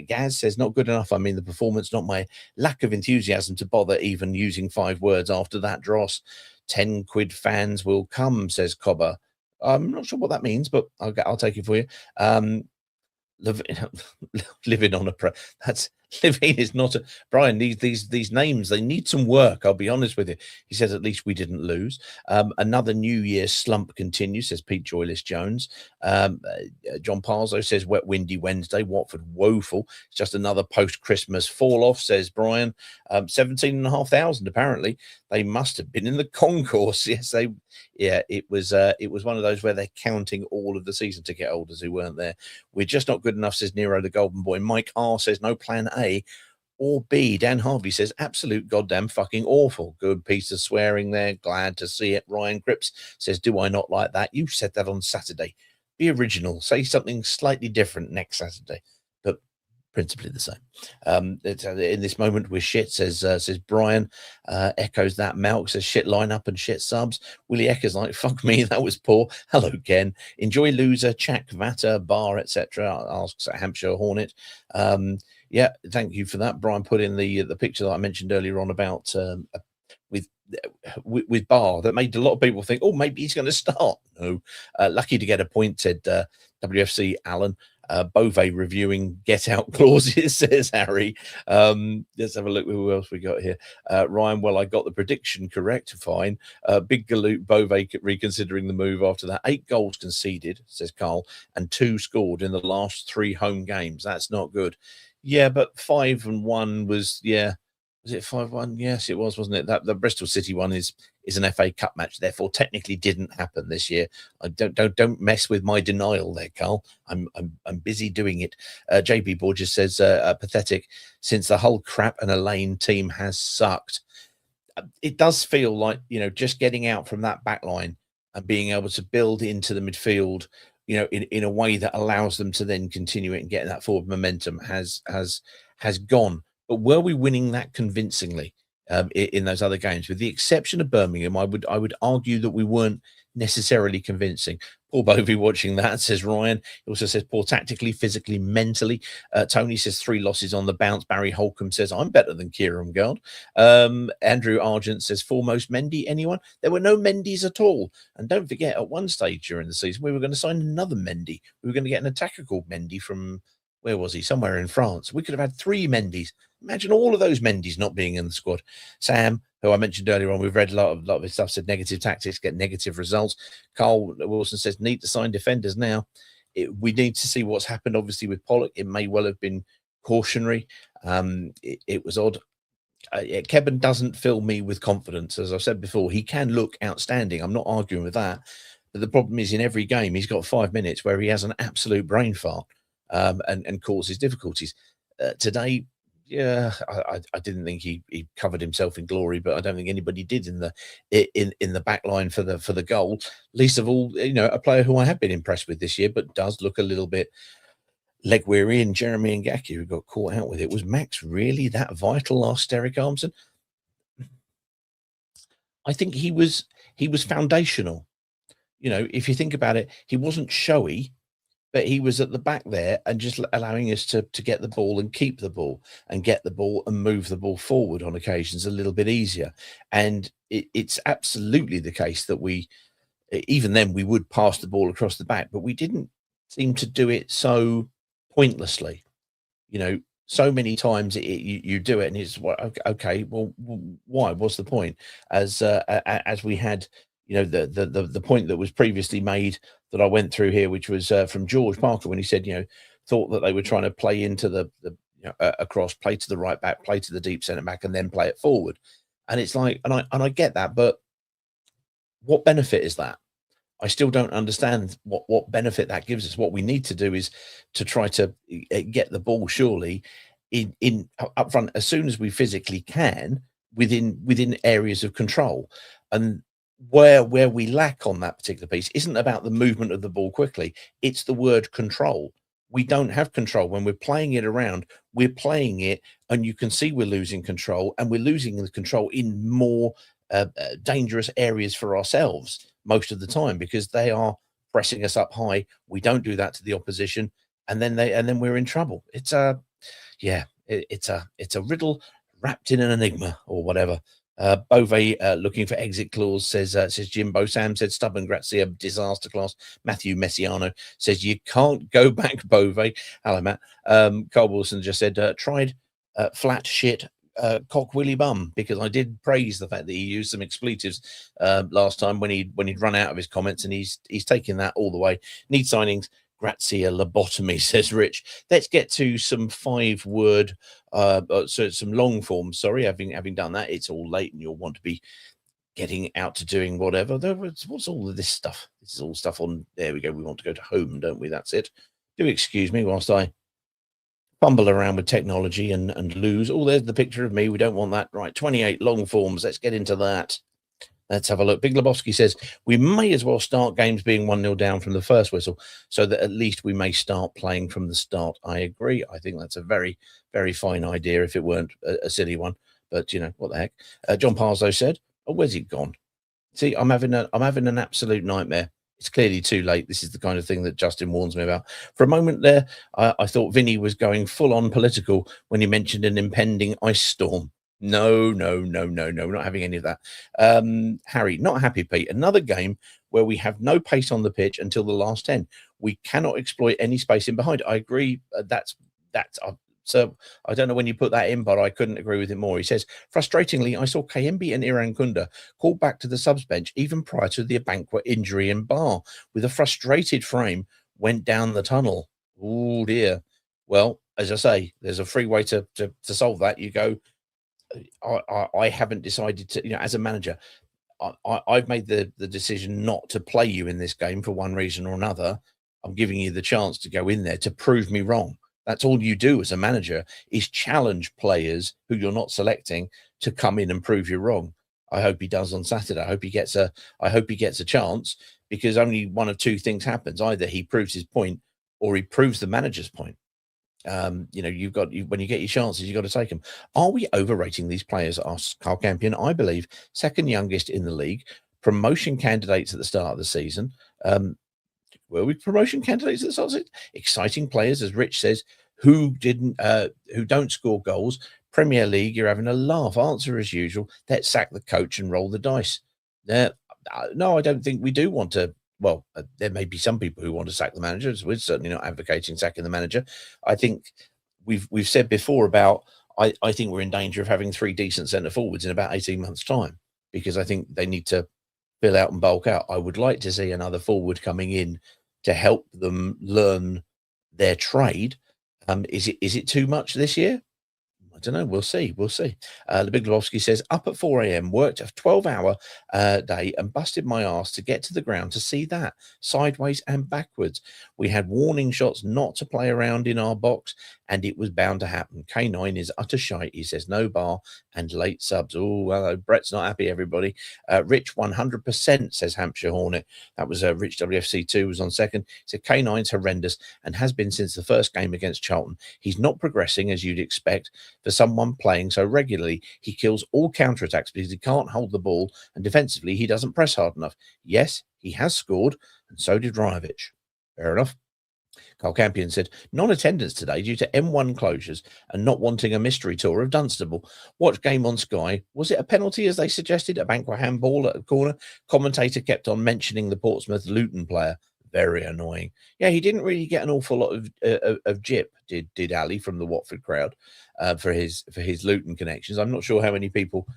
Gaz says, not good enough. I mean, the performance, not my lack of enthusiasm to bother even using 5 words after that dross. 10 quid fans will come, says Cobber. I'm not sure what that means, but I'll take it for you. Living on a that's living is not a Brian. These names, they need some work. I'll be honest with you. He says at least we didn't lose. Another New Year slump continues, says Pete Joyless Jones. John Parzo says wet windy Wednesday. Watford woeful. It's just another post Christmas fall off, says Brian. 17,500 apparently. They must have been in the concourse. Yes, it was one of those where they're counting all of the season ticket holders who weren't there. We're just not good enough, says Nero the Golden Boy. Mike R says no plan A or B. Dan Harvey says absolute goddamn fucking awful. Good piece of swearing there. Glad to see it. Ryan Cripps says, do I not like that? You said that on Saturday. Be original. Say something slightly different next Saturday. But principally the same. In this moment we're shit, says Brian. Echoes that. Malk says shit lineup and shit subs. Willie Eckers like, fuck me, that was poor. Hello Ken. Enjoy loser, Chak Vata, bar, etc. Asks Hampshire Hornet. Yeah, thank you for that. Brian put in the picture that I mentioned earlier on about with Barr that made a lot of people think, oh, maybe he's going to start. No, lucky to get a point, said WFC Alan. Bove reviewing get out clauses, says Harry. Let's have a look who else we got here. Ryan, well, I got the prediction correct. Fine. Big galoot Bove reconsidering the move after that. 8 goals conceded, says Carl, and 2 scored in the last 3 home games. That's not good. Yeah, but 5-1 was, yeah. Was it 5-1? Yes, it was, wasn't it? That the Bristol City one is an FA Cup match, therefore technically didn't happen this year. I don't mess with my denial there, Carl. I'm busy doing it. JB Borges says pathetic since the whole crap and Elaine team has sucked. It does feel like, just getting out from that back line and being able to build into the midfield, in a way that allows them to then continue it and get that forward momentum has gone. But were we winning that convincingly? in those other games, with the exception of Birmingham. I would argue that we weren't necessarily convincing. Paul Bovey watching that, says Ryan. He also says poor tactically, physically, mentally. Tony says 3 losses on the bounce. Barry Holcomb says I'm better than Kieran Gard. Andrew Argent says foremost Mendy. Anyone? There were no Mendys at all. And don't forget, at one stage during the season, we were going to sign another Mendy. We were going to get an attacker called Mendy from, where was he? Somewhere in France. We could have had 3 Mendys. Imagine all of those Mendys not being in the squad. Sam, who I mentioned earlier on, we've read a lot of his stuff, said negative tactics get negative results. Carl Wilson says need to sign defenders now. We need to see what's happened, obviously, with Pollock. It may well have been cautionary. It was odd. Kevin doesn't fill me with confidence. As I've said before, he can look outstanding. I'm not arguing with that. But the problem is, in every game, he's got 5 minutes where he has an absolute brain fart and causes difficulties. Today, yeah, I didn't think he covered himself in glory, but I don't think anybody did in the back line for the goal. Least of all, a player who I have been impressed with this year, but does look a little bit leg weary. And Jeremy Ngaki, who got caught out with it. Was Max really that vital? Asked Derek Armson. I think he was foundational. If you think about it, he wasn't showy, but he was at the back there and just allowing us to get the ball and keep the ball and get the ball and move the ball forward on occasions a little bit easier. And it's absolutely the case that even then we would pass the ball across the back, but we didn't seem to do it so pointlessly. So many times you do it and it's okay, well, why? What's the point? As we had, the point that was previously made that I went through here, which was from George Parker, when he said, thought that they were trying to play into the across, play to the right back, play to the deep centre back, and then play it forward. And it's like, and I get that, but what benefit is that? I still don't understand what benefit that gives us. What we need to do is to try to get the ball surely in up front as soon as we physically can within areas of control. And where we lack on that particular piece isn't about the movement of the ball quickly. It's the word control. We don't have control. When we're playing it around, we're playing it, and you can see we're losing control, and we're losing the control in more dangerous areas for ourselves most of the time, because they are pressing us up high. We don't do that to the opposition, and then we're in trouble. It's a riddle wrapped in an enigma or whatever. Bove looking for exit clause, says Jimbo. Sam said stubborn Grazia disaster class. Matthew Messiano says you can't go back, Bove. Hello, Matt. Carl Wilson just said tried flat shit cock willy bum, because I did praise the fact that he used some expletives last time when he'd run out of his comments, and he's taking that all the way. Need signings. Grazia lobotomy, says Rich. Let's get to some 5-word, so some long form. Sorry, having done that, it's all late and you'll want to be getting out to doing whatever. What's all of this stuff? This is all stuff on. There we go. We want to go to home, don't we? That's it. Do excuse me whilst I fumble around with technology and lose. Oh, there's the picture of me. We don't want that. Right, 28 long forms. Let's get into that. Let's have a look. Big Lebowski says, we may as well start games being 1-0 down from the first whistle, so that at least we may start playing from the start. I agree. I think that's a very, very fine idea if it weren't a silly one. But, what the heck? John Parzo said, oh, where's he gone? See, I'm having an absolute nightmare. It's clearly too late. This is the kind of thing that Justin warns me about. For a moment there, I thought Vinny was going full on political when he mentioned an impending ice storm. No, we're not having any of that. Harry, not happy, Pete. Another game where we have no pace on the pitch until the last 10. We cannot exploit any space in behind. I agree. So I don't know when you put that in, but I couldn't agree with him more. He says, frustratingly, I saw Kayembe and Iran Kunda called back to the subs bench even prior to the Abankwa injury in Bar. With a frustrated frame, went down the tunnel. Oh dear. Well, as I say, there's a free way to solve that. You go, I haven't decided to, as a manager, I've made the decision not to play you in this game for one reason or another. I'm giving you the chance to go in there to prove me wrong. That's all you do as a manager, is challenge players who you're not selecting to come in and prove you wrong. I hope he does on Saturday. I hope he gets a chance, because only one of two things happens. Either he proves his point or he proves the manager's point. You know, when you get your chances, you've got to take them. Are we overrating these players? Asked Carl Campion. I believe second youngest in the league, promotion candidates at the start of the season. Were we promotion candidates at the start of the season? Exciting players, as Rich says, who don't score goals. Premier League, you're having a laugh. Answer as usual. Let's sack the coach and roll the dice. No, I don't think we do want to. Well, there may be some people who want to sack the manager. We're certainly not advocating sacking the manager. I think we've said before about I think we're in danger of having 3 decent centre forwards in about 18 months' time, because I think they need to fill out and bulk out. I would like to see another forward coming in to help them learn their trade. Is it too much this year? I don't know. We'll see. The Big Lebowski says, up at 4 a.m, worked a 12-hour day and busted my ass to get to the ground to see that, sideways and backwards. We had warning shots not to play around in our box, and it was bound to happen. K9 is utter shite. He says no bar and late subs. Oh, well, Brett's not happy, everybody. Rich 100% says Hampshire Hornet. That was Rich WFC2 was on second. He said K9's horrendous and has been since the first game against Charlton. He's not progressing as you'd expect for someone playing so regularly. He kills all counterattacks because he can't hold the ball, and defensively he doesn't press hard enough. Yes, he has scored, and so did Rajovic. Fair enough. Carl Campion said, non-attendance today due to M1 closures and not wanting a mystery tour of Dunstable. Watch game on Sky. Was it a penalty, as they suggested? A Banquet handball at a corner? Commentator kept on mentioning the Portsmouth Luton player. Very annoying. Yeah, he didn't really get an awful lot of jip, did Ali from the Watford crowd for his Luton connections. I'm not sure how many people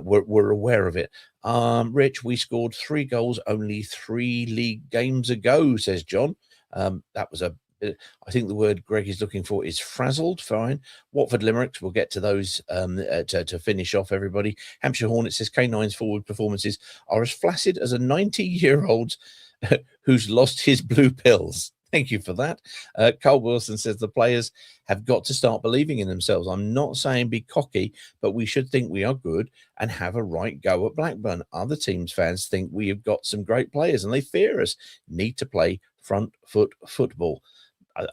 were aware of it. Rich, we scored 3 goals only 3 league games ago, says John. That was I think the word Greg is looking for is frazzled. Fine. Watford Limericks, we'll get to those to finish off, everybody. Hampshire Hornet says K9's forward performances are as flaccid as a 90-year-old who's lost his blue pills. Thank you for that. Carl Wilson says the players have got to start believing in themselves. I'm not saying be cocky, but we should think we are good and have a right go at Blackburn. Other teams' fans think we have got some great players and they fear us. Need to play front foot football.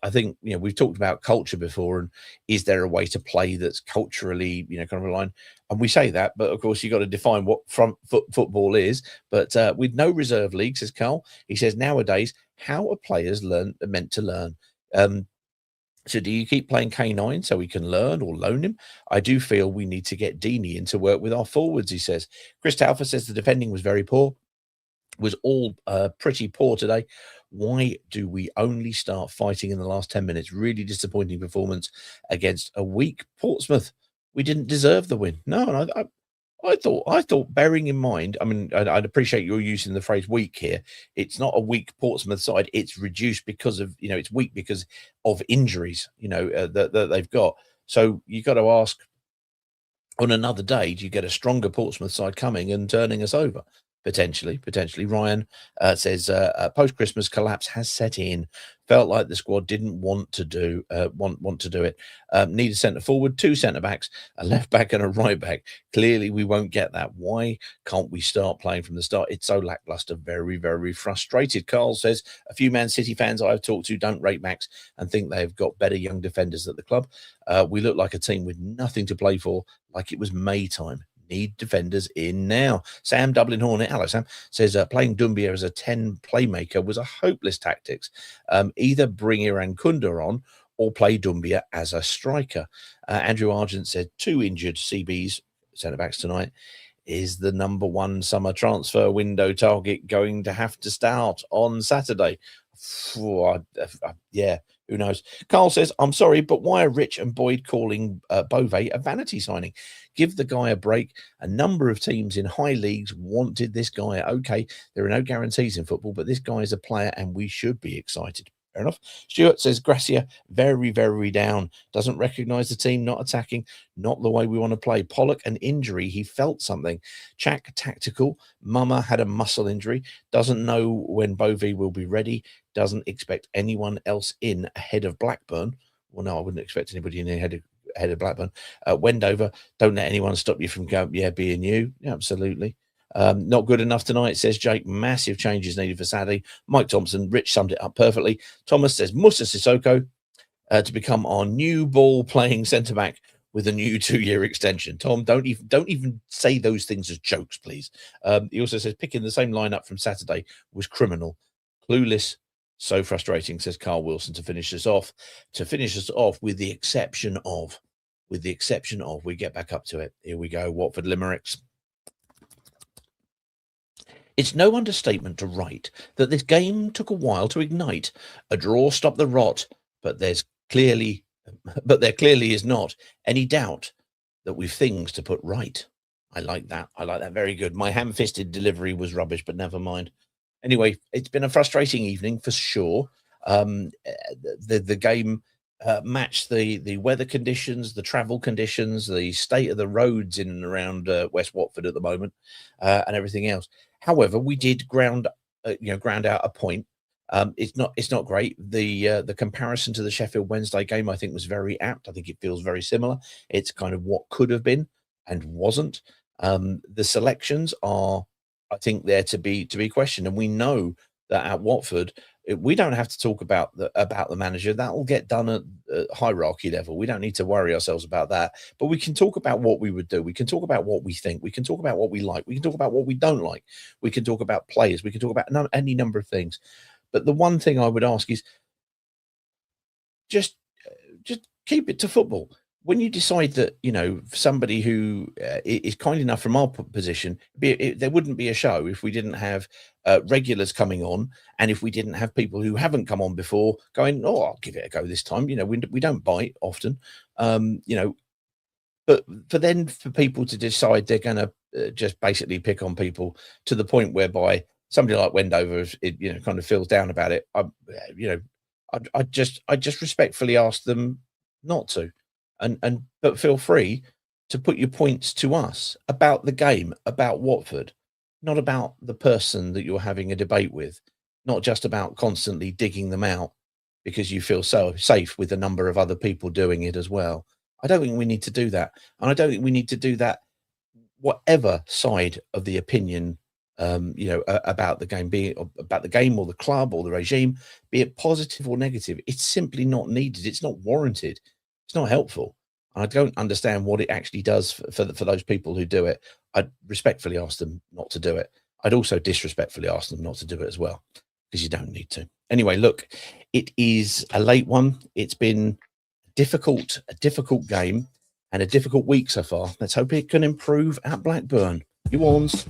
I think, you know, we've talked about culture before, and is there a way to play that's culturally, you know, kind of aligned? And we say that, but of course you've got to define what front foot football is. But with no reserve league, says Carl, he says nowadays, how are players meant to learn? So do you keep playing K9 so we can learn, or loan him? I do feel we need to get Deeney in to work with our forwards, he says. Chris Talfa says the defending was very poor. Was all pretty poor today. Why do we only start fighting in the last 10 minutes? Really disappointing performance against a weak Portsmouth. We didn't deserve the win. No, and I thought, bearing in mind, I mean, I'd appreciate you're using the phrase weak here. It's not a weak Portsmouth side. It's reduced because of, you know, it's weak because of injuries, you know, that they've got. So you got to ask, on another day, do you get a stronger Portsmouth side coming and turning us over? Potentially. Ryan says post-Christmas collapse has set in. Felt like the squad didn't want to do it. Need a centre forward, 2 centre backs, a left back and a right back. Clearly, we won't get that. Why can't we start playing from the start? It's so lackluster. Very, very frustrated. Carl says a few Man City fans I've talked to don't rate Max and think they've got better young defenders at the club. We look like a team with nothing to play for, like it was May time. Need defenders in now. Sam Dublin Hornet, hello Sam, says playing Doumbia as a 10 playmaker was a hopeless tactics. Either bring Iran Kunda on or play Doumbia as a striker. Andrew Argent said 2 injured CBs, centre backs tonight. Is the number 1 summer transfer window target going to have to start on Saturday? Yeah, who knows? Carl says, I'm sorry, but why are Rich and Boyd calling Bove a vanity signing? Give the guy a break. A number of teams in high leagues wanted this guy. Okay, there are no guarantees in football, but this guy is a player and we should be excited. Fair enough. Stuart says Gracia very, very down. Doesn't recognise the team, not attacking, not the way we want to play. Pollock, an injury. He felt something. Chak, tactical. Mama had a muscle injury. Doesn't know when Bove will be ready. Doesn't expect anyone else in ahead of Blackburn. Well, no, I wouldn't expect anybody in ahead of Blackburn. Wendover, don't let anyone stop you from going, yeah, being you. Yeah, absolutely. Not good enough tonight, says Jake. Massive changes needed for Saturday. Mike Thompson, Rich summed it up perfectly. Thomas says Musa Sissoko to become our new ball-playing centre-back with a new 2-year extension. Tom, don't even say those things as jokes, please. He also says picking the same lineup from Saturday was criminal. Clueless, so frustrating, says Carl Wilson, to finish us off. With the exception of, we get back up to it. Here we go, Watford Limericks. It's no understatement to write that this game took a while to ignite. A draw stopped the rot, but there clearly is not any doubt that we've things to put right. I like that. Very good. My ham-fisted delivery was rubbish, but never mind. Anyway, it's been a frustrating evening for sure. The game matched the weather conditions, the travel conditions, the state of the roads in and around West Watford at the moment, and everything else. However, we did ground out a point. It's not great. The comparison to the Sheffield Wednesday game, I think, was very apt. I think it feels very similar. It's kind of what could have been and wasn't. The selections are, I think, there to be questioned, and we know that at Watford, we don't have to talk about the manager. That will get done at hierarchy level. We don't need to worry ourselves about that. But we can talk about what we would do. We can talk about what we think. We can talk about what we like. We can talk about what we don't like. We can talk about players. We can talk about any number of things. But the one thing I would ask is just keep it to football. When you decide that, somebody who is kind enough from our position, there wouldn't be a show if we didn't have regulars coming on, and if we didn't have people who haven't come on before going, oh, I'll give it a go this time. We don't bite often, but for people to decide they're going to just basically pick on people to the point whereby somebody like Wendover, kind of feels down about it. I just respectfully ask them not to. But feel free to put your points to us about the game, about Watford, not about the person that you're having a debate with, not just about constantly digging them out because you feel so safe with a number of other people doing it as well. I don't think we need to do that. And I don't think we need to do that whatever side of the opinion, about the game, be it about the game or the club or the regime, be it positive or negative. It's simply not needed. It's not warranted. It's not helpful. I don't understand what it actually does for those people who do it. I'd respectfully ask them not to do it. I'd also disrespectfully ask them not to do it as well, because you don't need to. Anyway, look, it is a late one. It's been a difficult game and a difficult week so far. Let's hope it can improve at Blackburn. You Orns.